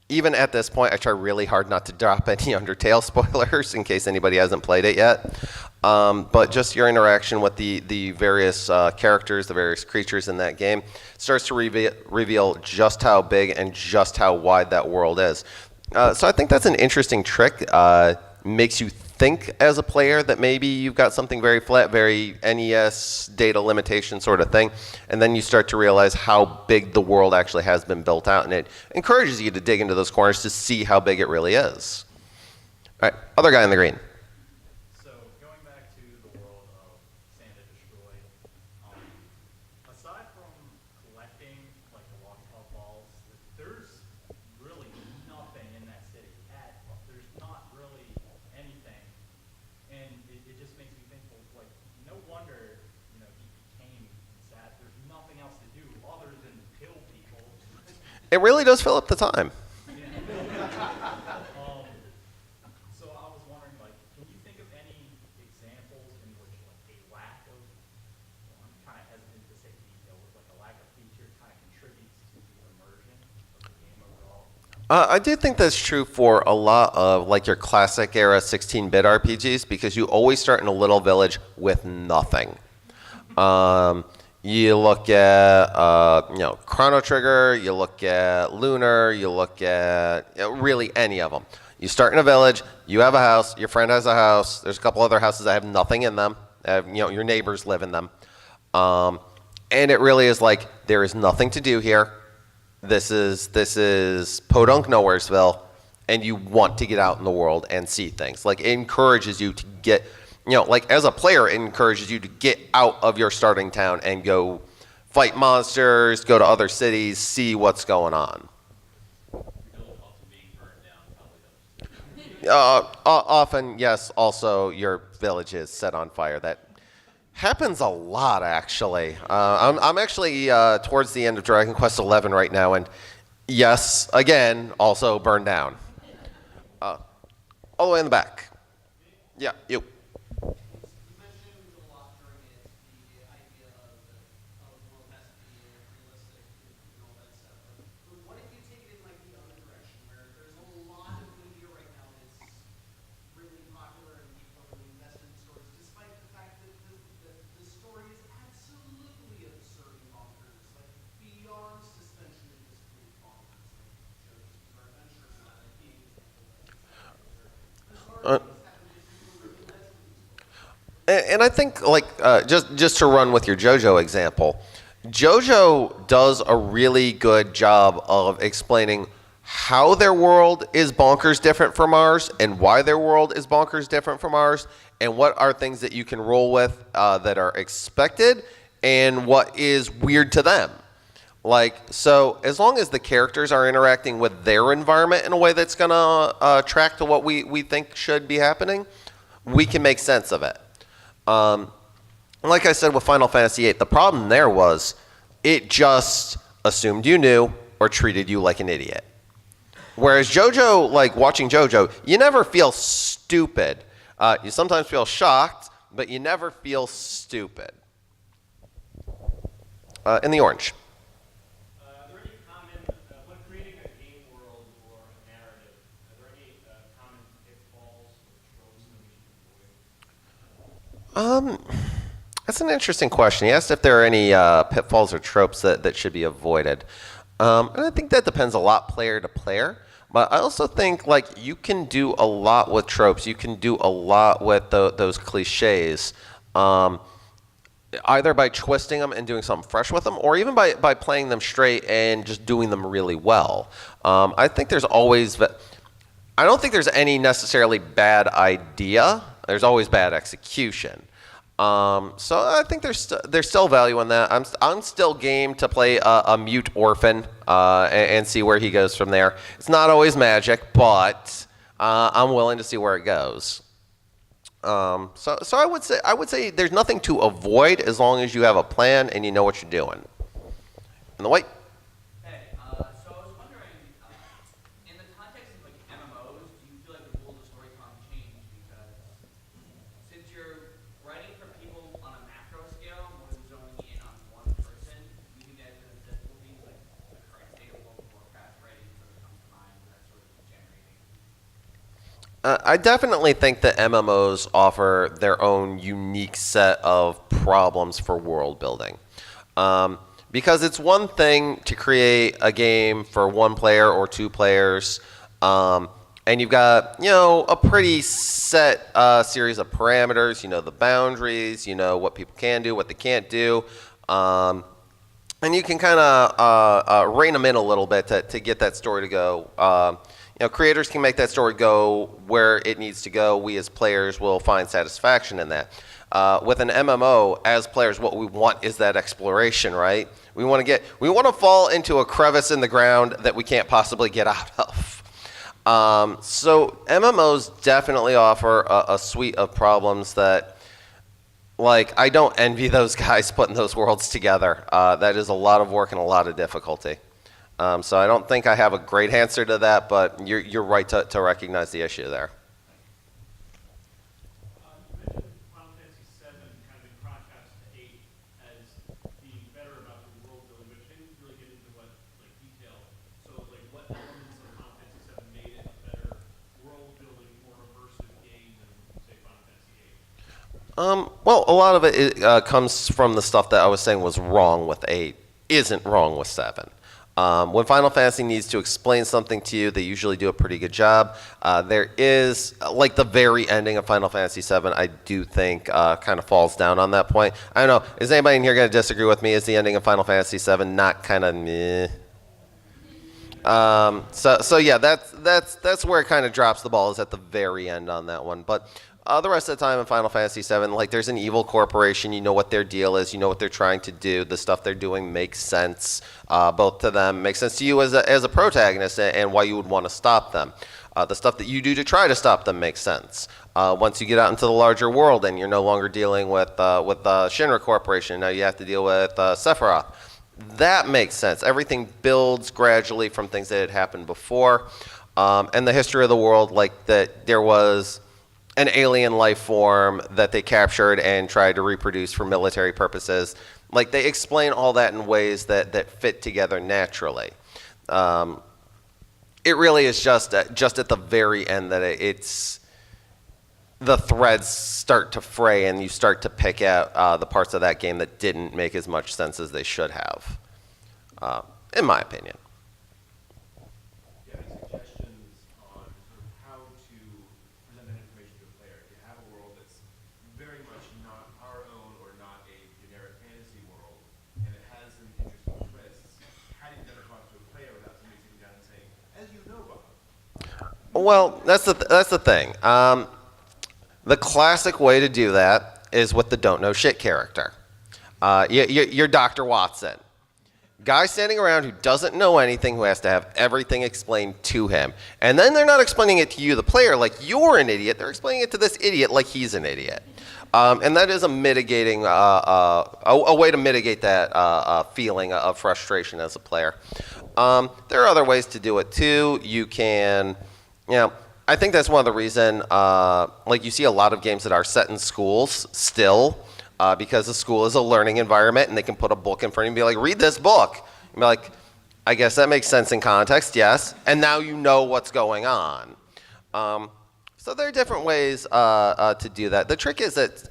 [SPEAKER 1] even at this point, I try really hard not to drop any Undertale spoilers in case anybody hasn't played it yet. But just your interaction with the various characters, the various creatures in that game, starts to reveal just how big and just how wide that world is. So I think that's an interesting trick. Makes you think as a player that maybe you've got something very flat, very NES data limitation sort of thing, and then you start to realize how big the world actually has been built out, and it encourages you to dig into those corners to see how big it really is. All right, other guy in the green.
[SPEAKER 6] So going back to the world of Sand and Destroy, aside from collecting like the walkie-talkie balls, there's really nothing in that city at all. There's not really anything, and it just makes me think, well, like, no wonder he became sad. There's nothing else to do other than kill people.
[SPEAKER 1] It really does fill up the time.
[SPEAKER 6] So I was wondering, like, can you think of any examples in which like a lack of, well, I'm kind of hesitant to say detail, but like a lack of feature kind of contributes to the immersion of the game overall?
[SPEAKER 1] I do think that's true for a lot of like your classic era 16-bit RPGs, because you always start in a little village with nothing. You look at Chrono Trigger, you look at Lunar, you look at really any of them. You start in a village, you have a house, your friend has a house, there's a couple other houses that have nothing in them, your neighbors live in them. And it really is like, there is nothing to do here. This is Podunk Nowheresville, and you want to get out in the world and see things. Like, it encourages you to get, like as a player, it encourages you to get out of your starting town and go fight monsters, go to other cities, see what's going on.
[SPEAKER 5] Build off of being burned down probably does.
[SPEAKER 1] Often, yes. Also, your village is set on fire. That happens a lot, actually. I'm actually towards the end of Dragon Quest XI right now, and yes, again, also burned down. All the way in the back. Yeah, you.
[SPEAKER 2] You mentioned a lot during it the idea of the world has to be realistic and all that stuff. But what if you take it in like the other direction, where there's a lot of media right now that's really popular and people are really invested in stories, despite the fact that the story is absolutely absurd and bonkers, like beyond suspension of disbelief bonkers, like JoJo's Bizarre Adventure is not a game example, but bizarre things happen to people who really invest in these stories.
[SPEAKER 1] And I think, like, just to run with your JoJo example, JoJo does a really good job of explaining how their world is bonkers different from ours, and why their world is bonkers different from ours, and what are things that you can roll with that are expected, and what is weird to them. Like, so as long as the characters are interacting with their environment in a way that's going to track to what we think should be happening, we can make sense of it. Like I said with Final Fantasy VIII, the problem there was it just assumed you knew or treated you like an idiot. Whereas JoJo, like watching JoJo, you never feel stupid. You sometimes feel shocked, but you never feel stupid. In the orange.
[SPEAKER 5] Are there any common, when creating a game world or a narrative, are there any common pitfalls or tropes that we should avoid?
[SPEAKER 1] That's an interesting question. He asked if there are any pitfalls or tropes that should be avoided. And I think that depends a lot player to player. But I also think like you can do a lot with tropes. You can do a lot with those cliches. Either by twisting them and doing something fresh with them, or even by playing them straight and just doing them really well. I think there's always... I don't think there's any necessarily bad idea. There's always bad execution. So I think there's still value in that. I'm still game to play a mute orphan and see where he goes from there. It's not always magic, but I'm willing to see where it goes. So I would say there's nothing to avoid as long as you have a plan and you know what you're doing. In the white.
[SPEAKER 7] Hey, so I was wondering, in the context of like MMOs, do you feel like the rules of storytelling change because since you're writing for people on a macro scale more than zoning in on one person, you can get into the difficulties like the current state of World of Warcraft writing sort of comes to mind when that's sort of degenerating.
[SPEAKER 1] I definitely think that MMOs offer their own unique set of problems for world building. Because it's one thing to create a game for one player or two players, and you've got, a pretty set series of parameters, the boundaries, what people can do, what they can't do, and you can kind of rein them in a little bit to get that story to go. Creators can make that story go where it needs to go. We as players will find satisfaction in that. With an MMO, as players, what we want is that exploration, right? We want to fall into a crevice in the ground that we can't possibly get out of. So MMOs definitely offer a suite of problems that, like, I don't envy those guys putting those worlds together. That is a lot of work and a lot of difficulty. So I don't think I have a great answer to that, but you're right to recognize the issue there.
[SPEAKER 5] You mentioned Final Fantasy VII kind of in contrast to 8 as being better about the world building, but you didn't really get into what detail. So what elements of Final Fantasy VII made it a better world building, more immersive game than say Final Fantasy 8?
[SPEAKER 1] Well, a lot of it comes from the stuff that I was saying was wrong with 8 isn't wrong with 7. When Final Fantasy needs to explain something to you, they usually do a pretty good job. There is, like the very ending of Final Fantasy VII, I do think kind of falls down on that point. I don't know. Is anybody in here going to disagree with me? Is the ending of Final Fantasy VII not kind of meh? So yeah, that's where it kind of drops the ball, is at the very end on that one. But The rest of the time in Final Fantasy VII, like there's an evil corporation. You know what their deal is. You know what they're trying to do. The stuff they're doing makes sense, both to them, makes sense to you as a protagonist, and why you would want to stop them. The stuff that you do to try to stop them makes sense. Once you get out into the larger world and you're no longer dealing with Shinra Corporation, now you have to deal with Sephiroth. That makes sense. Everything builds gradually from things that had happened before. And the history of the world, like that there was an alien life form that they captured and tried to reproduce for military purposes. Like they explain all that in ways that fit together naturally. It really is just at the very end that it's the threads start to fray and you start to pick out the parts of that game that didn't make as much sense as they should have, in my opinion.
[SPEAKER 8] Do you have any suggestions on sort of how to present that information to a player? If you have a world that's very much not our own or not a generic fantasy world, and it has some interesting twists, how do you get across to a player without somebody sitting down and saying, as you know, Bob?
[SPEAKER 1] Well, that's the thing. The classic way to do that is with the don't know shit character. You're Dr. Watson. Guy standing around who doesn't know anything, who has to have everything explained to him. And then they're not explaining it to you, the player, like you're an idiot. They're explaining it to this idiot like he's an idiot. And that is a mitigating, a way to mitigate that feeling of frustration as a player. There are other ways to do it too. You can, I think that's one of the reason, like you see a lot of games that are set in schools still, because the school is a learning environment and they can put a book in front of you and be like, read this book. And be like, I guess that makes sense in context, yes. And now you know what's going on. So there are different ways to do that. The trick is that,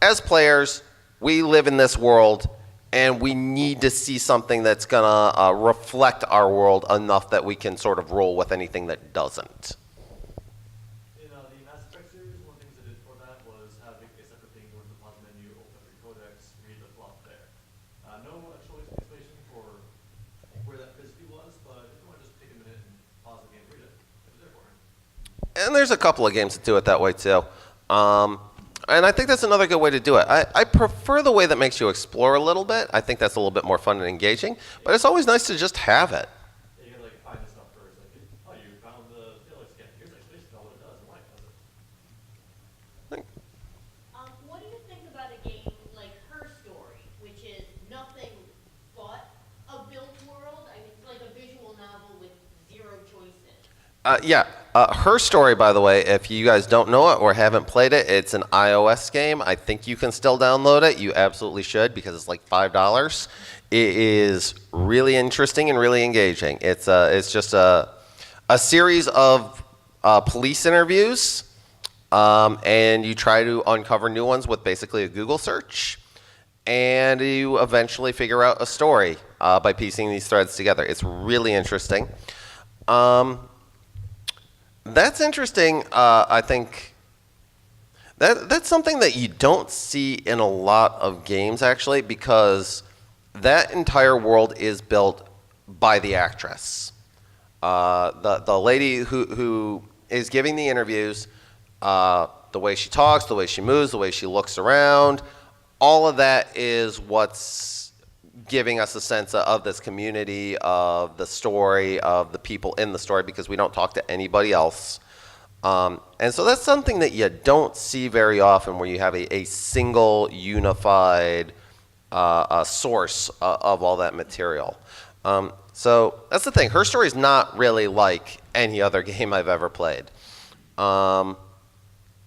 [SPEAKER 1] as players, we live in this world and we need to see something that's gonna reflect our world enough that we can sort of roll with anything that doesn't.
[SPEAKER 6] In the Mass Effect series, one of the things I did for that was having a separate thing go to the pause menu, open up your codex, read the plot there. No actual explanation for where that physically was, but if you want to just take a minute and pause the game and read it, it was there for you.
[SPEAKER 1] And there's a couple of games that do it that way too. And I think that's another good way to do it. I prefer the way that makes you explore a little bit. I think that's a little bit more fun and engaging, but it's always nice to just have it.
[SPEAKER 6] Yeah, you gotta like find the stuff first. Like, oh, you found the Felix scan. Here's the explanation about what it does and why it does it.
[SPEAKER 9] What do you think about a game like Her Story, which is nothing but a built world? I mean, it's like a visual novel with zero choices.
[SPEAKER 1] Her Story, by the way, if you guys don't know it or haven't played it, it's an iOS game. I think you can still download it. You absolutely should because it's like $5. It is really interesting and really engaging. It's just a series of police interviews, and you try to uncover new ones with basically a Google search, and you eventually figure out a story by piecing these threads together. It's really interesting. That's interesting. I think that's something that you don't see in a lot of games, actually, because that entire world is built by the actress. The lady who is giving the interviews, the way she talks, the way she moves, the way she looks around, all of that is what's giving us a sense of this community, of the story, of the people in the story, because we don't talk to anybody else. And so that's something that you don't see very often, where you have a single unified source of all that material. So that's the thing. Her Story is not really like any other game I've ever played.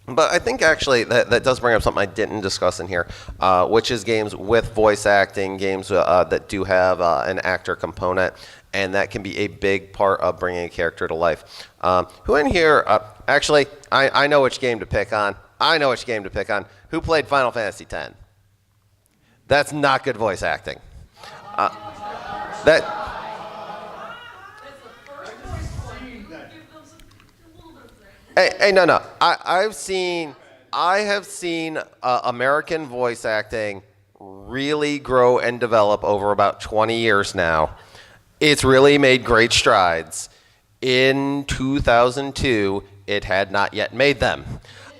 [SPEAKER 1] But I think actually that does bring up something I didn't discuss in here, which is games with voice acting, games that do have an actor component, and that can be a big part of bringing a character to life. Who in here, actually, I know which game to pick on. Who played Final Fantasy X? That's not good voice acting. Hey, no. I have seen American voice acting really grow and develop over about 20 years now. It's really made great strides. In 2002, it had not yet made them.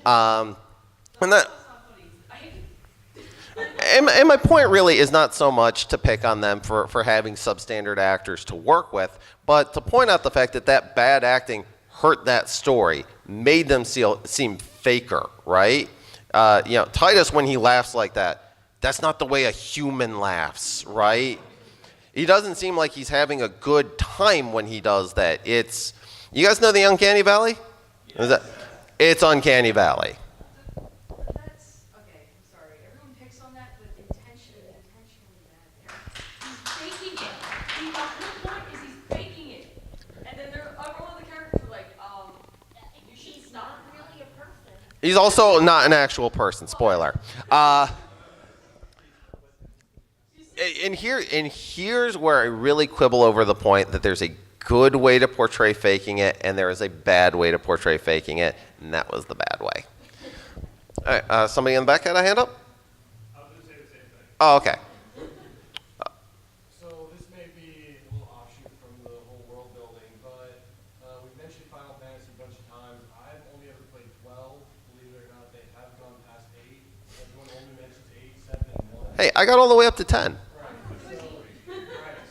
[SPEAKER 1] And that. And my point really is not so much to pick on them for having substandard actors to work with, but to point out the fact that that bad acting hurt that story, made them seem faker, right? Titus, when he laughs like that, that's not the way a human laughs, right? He doesn't seem like he's having a good time when he does that. You guys know the Uncanny Valley?
[SPEAKER 8] Yes.
[SPEAKER 1] It's Uncanny Valley.
[SPEAKER 10] That's, okay, I'm sorry. Everyone picks on that, but intentionally bad. He's faking it. The whole point is he's faking it. And then all of the characters are like,
[SPEAKER 9] He's not really a person.
[SPEAKER 1] He's also not an actual person. Spoiler. And here's where I really quibble over the point that there's a good way to portray faking it, and there is a bad way to portray faking it, and that was the bad way. All right, somebody in the back had a hand up?
[SPEAKER 4] I was going to say the same thing.
[SPEAKER 1] Oh, okay.
[SPEAKER 11] So this may be a little offshoot from the whole world building, but we've mentioned Final Fantasy a bunch of times. I've only ever played 12. Believe it or not, they have gone past 8. Everyone only mentions 8, 7, and 1.
[SPEAKER 1] Hey, I got all the way up to 10.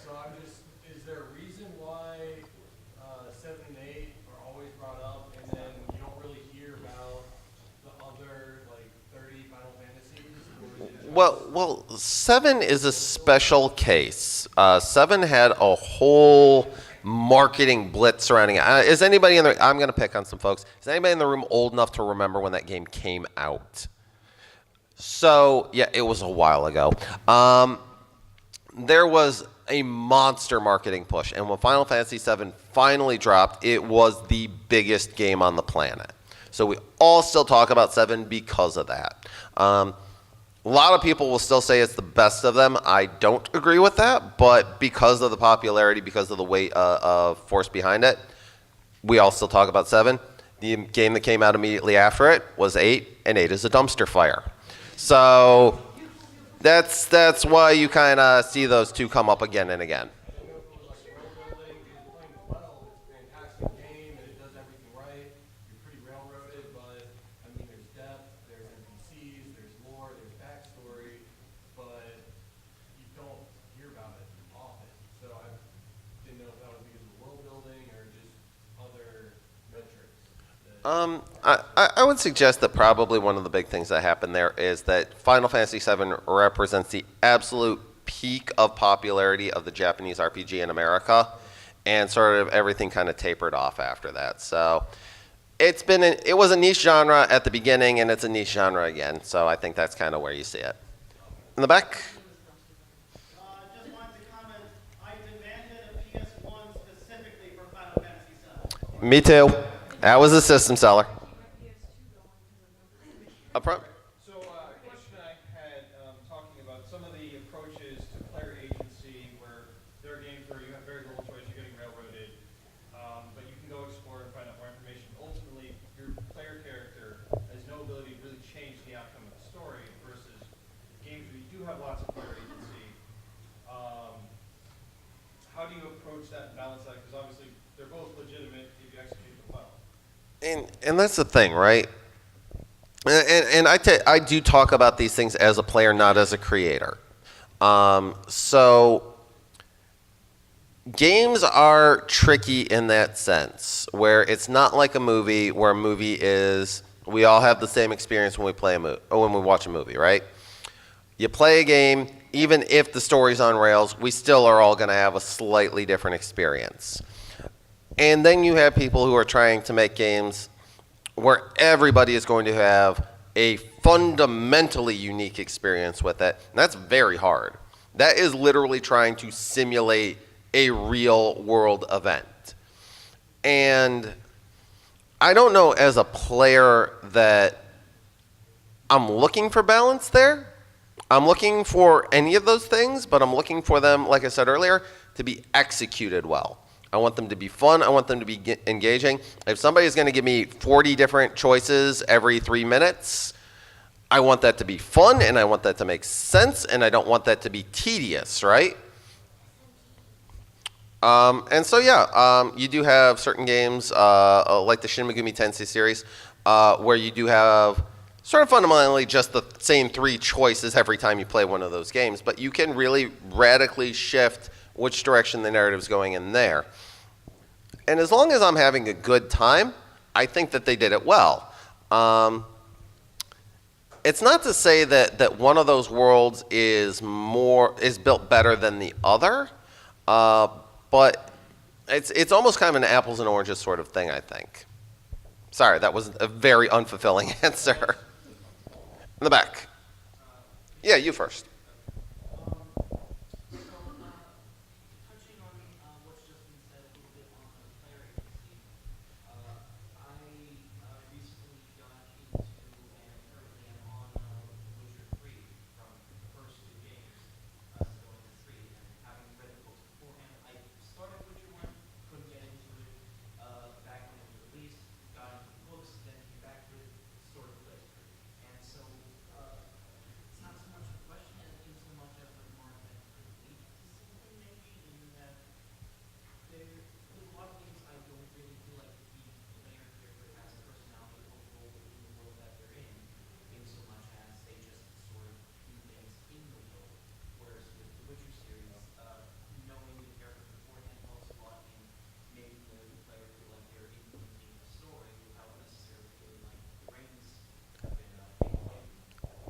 [SPEAKER 11] So I'm just, is there a reason why 7 and 8 are always brought up, and then you don't really hear about the other, 30 Final Fantasies? Or is it just-
[SPEAKER 1] Well, 7 is a special case. 7 had a whole marketing blitz surrounding it. Is anybody I'm going to pick on some folks. Is anybody in the room old enough to remember when that game came out? So, yeah, it was a while ago. There was a monster marketing push, and when Final Fantasy VII finally dropped, it was the biggest game on the planet. So we all still talk about 7 because of that. A lot of people will still say it's the best of them. I don't agree with that, but because of the popularity, because of the weight of force behind it, we all still talk about 7. The game that came out immediately after it was 8, and 8 is a dumpster fire. So that's why you kind of see those two come up again and again.
[SPEAKER 11] I don't know if it was world building, because playing 12, it's a fantastic game, and it does everything right. You're pretty railroaded, but, there's depth, there's NPCs, there's lore, there's backstory, but you don't hear about it often. So I didn't know if that was because of world building or just other metrics.
[SPEAKER 1] I would suggest that probably one of the big things that happened there is that Final Fantasy VII represents the absolute peak of popularity of the Japanese RPG in America, and sort of everything kind of tapered off after that. So it was a niche genre at the beginning, and it's a niche genre again. So I think that's kind of where you see it. In the back.
[SPEAKER 12] Just wanted to comment, I demanded a PS1 specifically for Final Fantasy VII.
[SPEAKER 1] Me too. That was a system seller. Up front.
[SPEAKER 4] So a question I had talking about some of the approaches to player agency where there are games where you have very little choice, you're getting railroaded, but you can go explore and find out more information. Ultimately, your player character has no ability to really change the outcome of the story versus games where you do have lots of player agency. How do you approach that and balance that? Because obviously they're both legitimate if you execute them well.
[SPEAKER 1] And that's the thing, right? And I do talk about these things as a player, not as a creator. So games are tricky in that sense, where it's not like a movie, where a movie is we all have the same experience when we play when we watch a movie, right? You play a game, even if the story's on rails, we still are all going to have a slightly different experience. And then you have people who are trying to make games where everybody is going to have a fundamentally unique experience with it. And that's very hard. That is literally trying to simulate a real world event. And I don't know as a player that I'm looking for balance there. I'm looking for any of those things, but I'm looking for them, like I said earlier, to be executed well. I want them to be fun. I want them to be engaging. If somebody's going to give me 40 different choices every 3 minutes, I want that to be fun, and I want that to make sense, and I don't want that to be tedious, right? And so, yeah, you do have certain games, like the Shin Megami Tensei series, where you do have sort of fundamentally just the same three choices every time you play one of those games, but you can really radically shift which direction the narrative is going in there. And as long as I'm having a good time, I think that they did it well. It's not to say that one of those worlds is built better than the other, but it's almost kind of an apples and oranges sort of thing, I think. Sorry, that was a very unfulfilling answer. In the back. Yeah, you first.
[SPEAKER 7] Touching on what's just been said a little bit on the player agency, I recently got into and currently am on Witcher 3 from the first two games, still in the 3, and having read the books beforehand, I started Witcher 1, couldn't get into it back when it was released, got into the books, then came back to it, sort of clicked. And so it's not so much a question as in so much of a more of a belief system maybe in that there's a lot of things I don't really feel like the player character has a personality or role in the world that they're in so much as they just sort of do things in the world. Whereas with the Witcher series, knowing the character beforehand helps a lot in making the player feel like they're in the story without necessarily feeling like the reins have been taken away.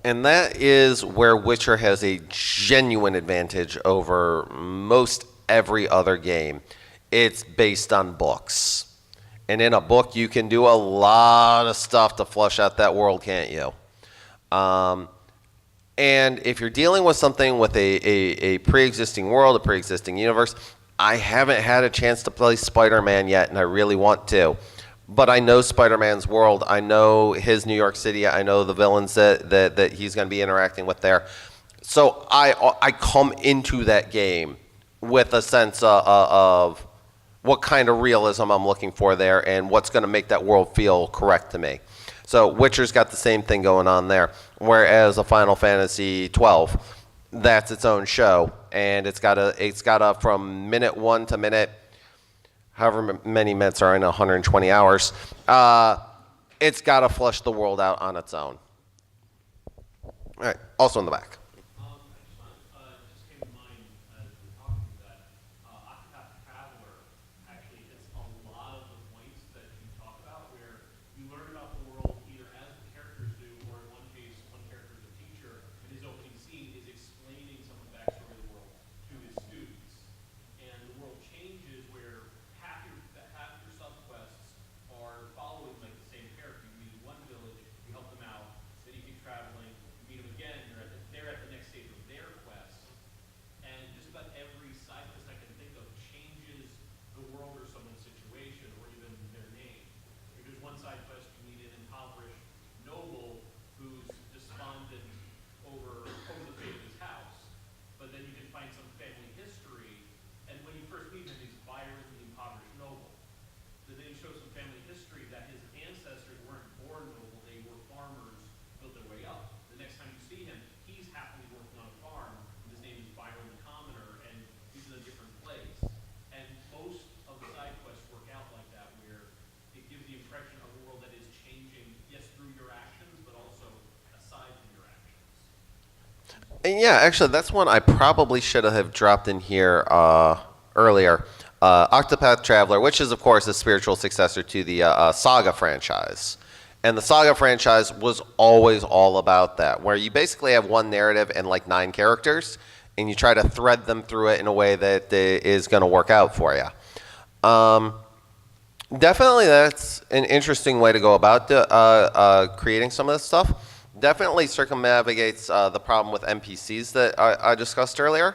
[SPEAKER 1] And that is where Witcher has a genuine advantage over most every other game. It's based on books. And in a book, you can do a lot of stuff to flush out that world, can't you? And if you're dealing with something with a pre-existing world, a pre-existing universe, I haven't had a chance to play Spider-Man yet, and I really want to. But I know Spider-Man's world. I know his New York City. I know the villains that he's going to be interacting with there. So I come into that game with a sense of what kind of realism I'm looking for there and what's going to make that world feel correct to me. So Witcher's got the same thing going on there. Whereas a Final Fantasy 12, that's its own show, and it's got a from minute 1 to minute however many minutes are in 120 hours, it's got to flush the world out on its own. All right, also in the back.
[SPEAKER 5] Just came to mind as we were talking that Octopath Traveler actually hits a lot of the points that you talk about, where you learn about the world either as the characters do, or in one case, one character is a teacher, and his opening scene is explaining some of the backstory of the world to his students. And the world changes where half your subquests are following like the same character. You meet in one village, you help them out, then you keep traveling, you meet them again, they're at the next stage of their quest. And just about every side quest I can think of changes the world or someone's situation or even their name. If there's one side quest, you meet an impoverished noble who's despondent over the fate of his house. But then you can find some family history, and when you first meet him, he's Byron, the impoverished noble. Then he shows some family history that his ancestors weren't born noble, they were farmers, built their way up. The next time you see him, he's happily working on a farm, and his name is Byron the Commoner, and he's in a different place. And most of the side quests work out like that, where it gives the impression of a world that is changing, yes, through your actions, but also aside from your actions.
[SPEAKER 1] And yeah, actually, that's one I probably should have dropped in here earlier. Octopath Traveler, which is, of course, a spiritual successor to the Saga franchise. And the Saga franchise was always all about that, where you basically have one narrative and like 9 characters, and you try to thread them through it in a way that is going to work out for you. Definitely, that's an interesting way to go about creating some of this stuff. Definitely circumnavigates the problem with NPCs that I discussed earlier.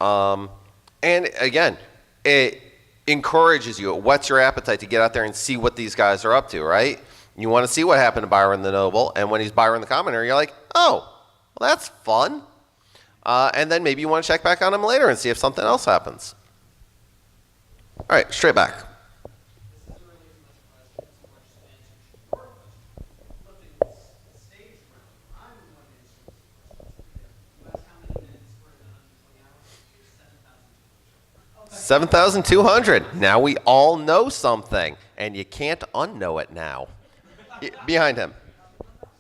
[SPEAKER 1] And again, it encourages you, it whets your appetite to get out there and see what these guys are up to, right? You want to see what happened to Byron the Noble, and when he's Byron the Commoner, you're like, oh, well, that's fun. And then maybe you want to check back on him later and see if something else happens. All right, straight back.
[SPEAKER 3] This is really as much question as much answer to your question. Flipping the stage around, I'm the one answering this question. You asked how many minutes were in 120 hours? It was 7,200.
[SPEAKER 1] 7,200. Now we all know something, and you can't unknow it now. Behind him.
[SPEAKER 10] Thoughts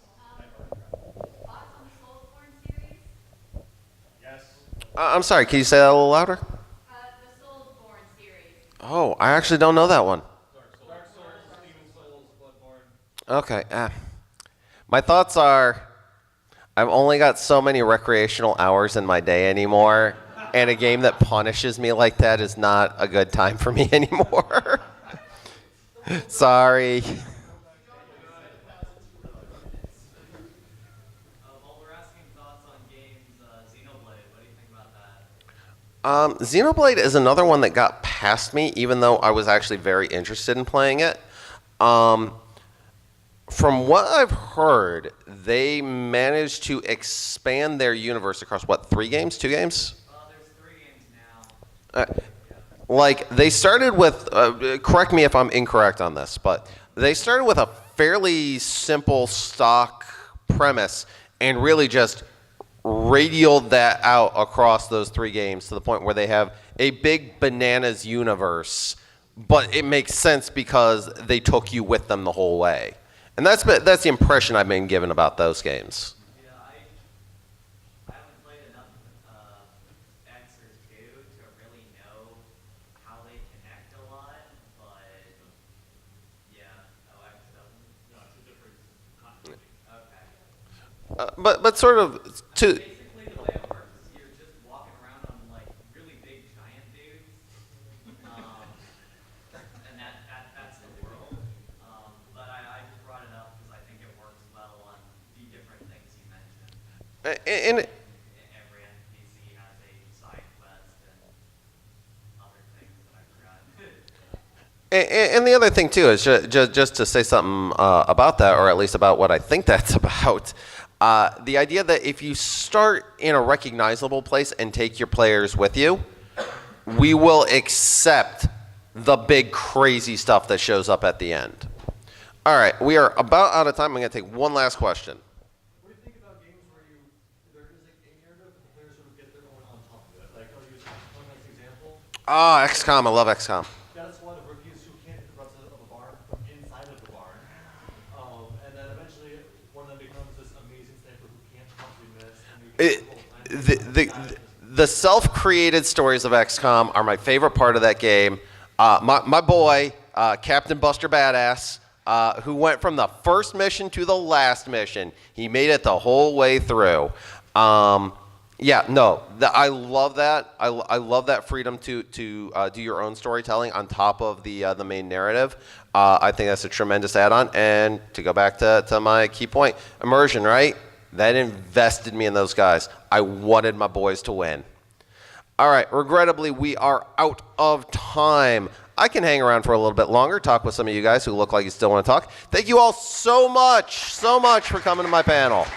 [SPEAKER 10] on the Soulsborne series?
[SPEAKER 4] Yes.
[SPEAKER 1] I'm sorry, can you say that a little louder?
[SPEAKER 10] The Soulsborne series.
[SPEAKER 1] Oh, I actually don't know that one.
[SPEAKER 4] Dark Souls, Demon Souls, Bloodborne.
[SPEAKER 1] Okay. My thoughts are, I've only got so many recreational hours in my day anymore, and a game that punishes me like that is not a good time for me anymore. Sorry.
[SPEAKER 7] While we're asking thoughts on games, Xenoblade, what do you think about that?
[SPEAKER 1] Xenoblade is another one that got past me, even though I was actually very interested in playing it. From what I've heard, they managed to expand their universe across, what, 3 games? 2 games?
[SPEAKER 7] There's 3 games now.
[SPEAKER 1] Like, they started with, correct me if I'm incorrect on this, but they started with a fairly simple stock premise and really just radialed that out across those 3 games to the point where they have a big bananas universe, but it makes sense because they took you with them the whole way. And that's the impression I've been given about those games.
[SPEAKER 7] Yeah, I haven't played enough X or 2 to really know how they connect a lot, but yeah, X doesn't.
[SPEAKER 5] No, it's a different continuity.
[SPEAKER 7] Okay.
[SPEAKER 1] But sort of to
[SPEAKER 7] Basically, the way it works is you're just walking around on like really big giant dudes, and that's the world. But I just brought it up because I think it works well on the different things you mentioned.
[SPEAKER 1] and
[SPEAKER 7] Every NPC has a side quest and other things that I forgot.
[SPEAKER 1] And the other thing too is just to say something about that, or at least about what I think that's about. The idea that if you start in a recognizable place and take your players with you, we will accept the big crazy stuff that shows up at the end. All right, we are about out of time. I'm going to take one last question.
[SPEAKER 6] What do you think about games where there is a narrative, but the players sort of get their own on top of it? Like, I'll use one as an example.
[SPEAKER 1] XCOM. I love XCOM.
[SPEAKER 6] That's one of rookies who can't hit the ruts of a barn from inside of the barn. And then eventually one of them becomes this amazing sniper who can't possibly miss.
[SPEAKER 1] The self-created stories of XCOM are my favorite part of that game. My boy, Captain Buster Badass, who went from the first mission to the last mission. He made it the whole way through. I love that. I love that freedom to do your own storytelling on top of the main narrative. I think that's a tremendous add-on. And to go back to my key point, immersion, right? That invested me in those guys. I wanted my boys to win. All right, regrettably, we are out of time. I can hang around for a little bit longer, talk with some of you guys who look like you still want to talk. Thank you all so much for coming to my panel.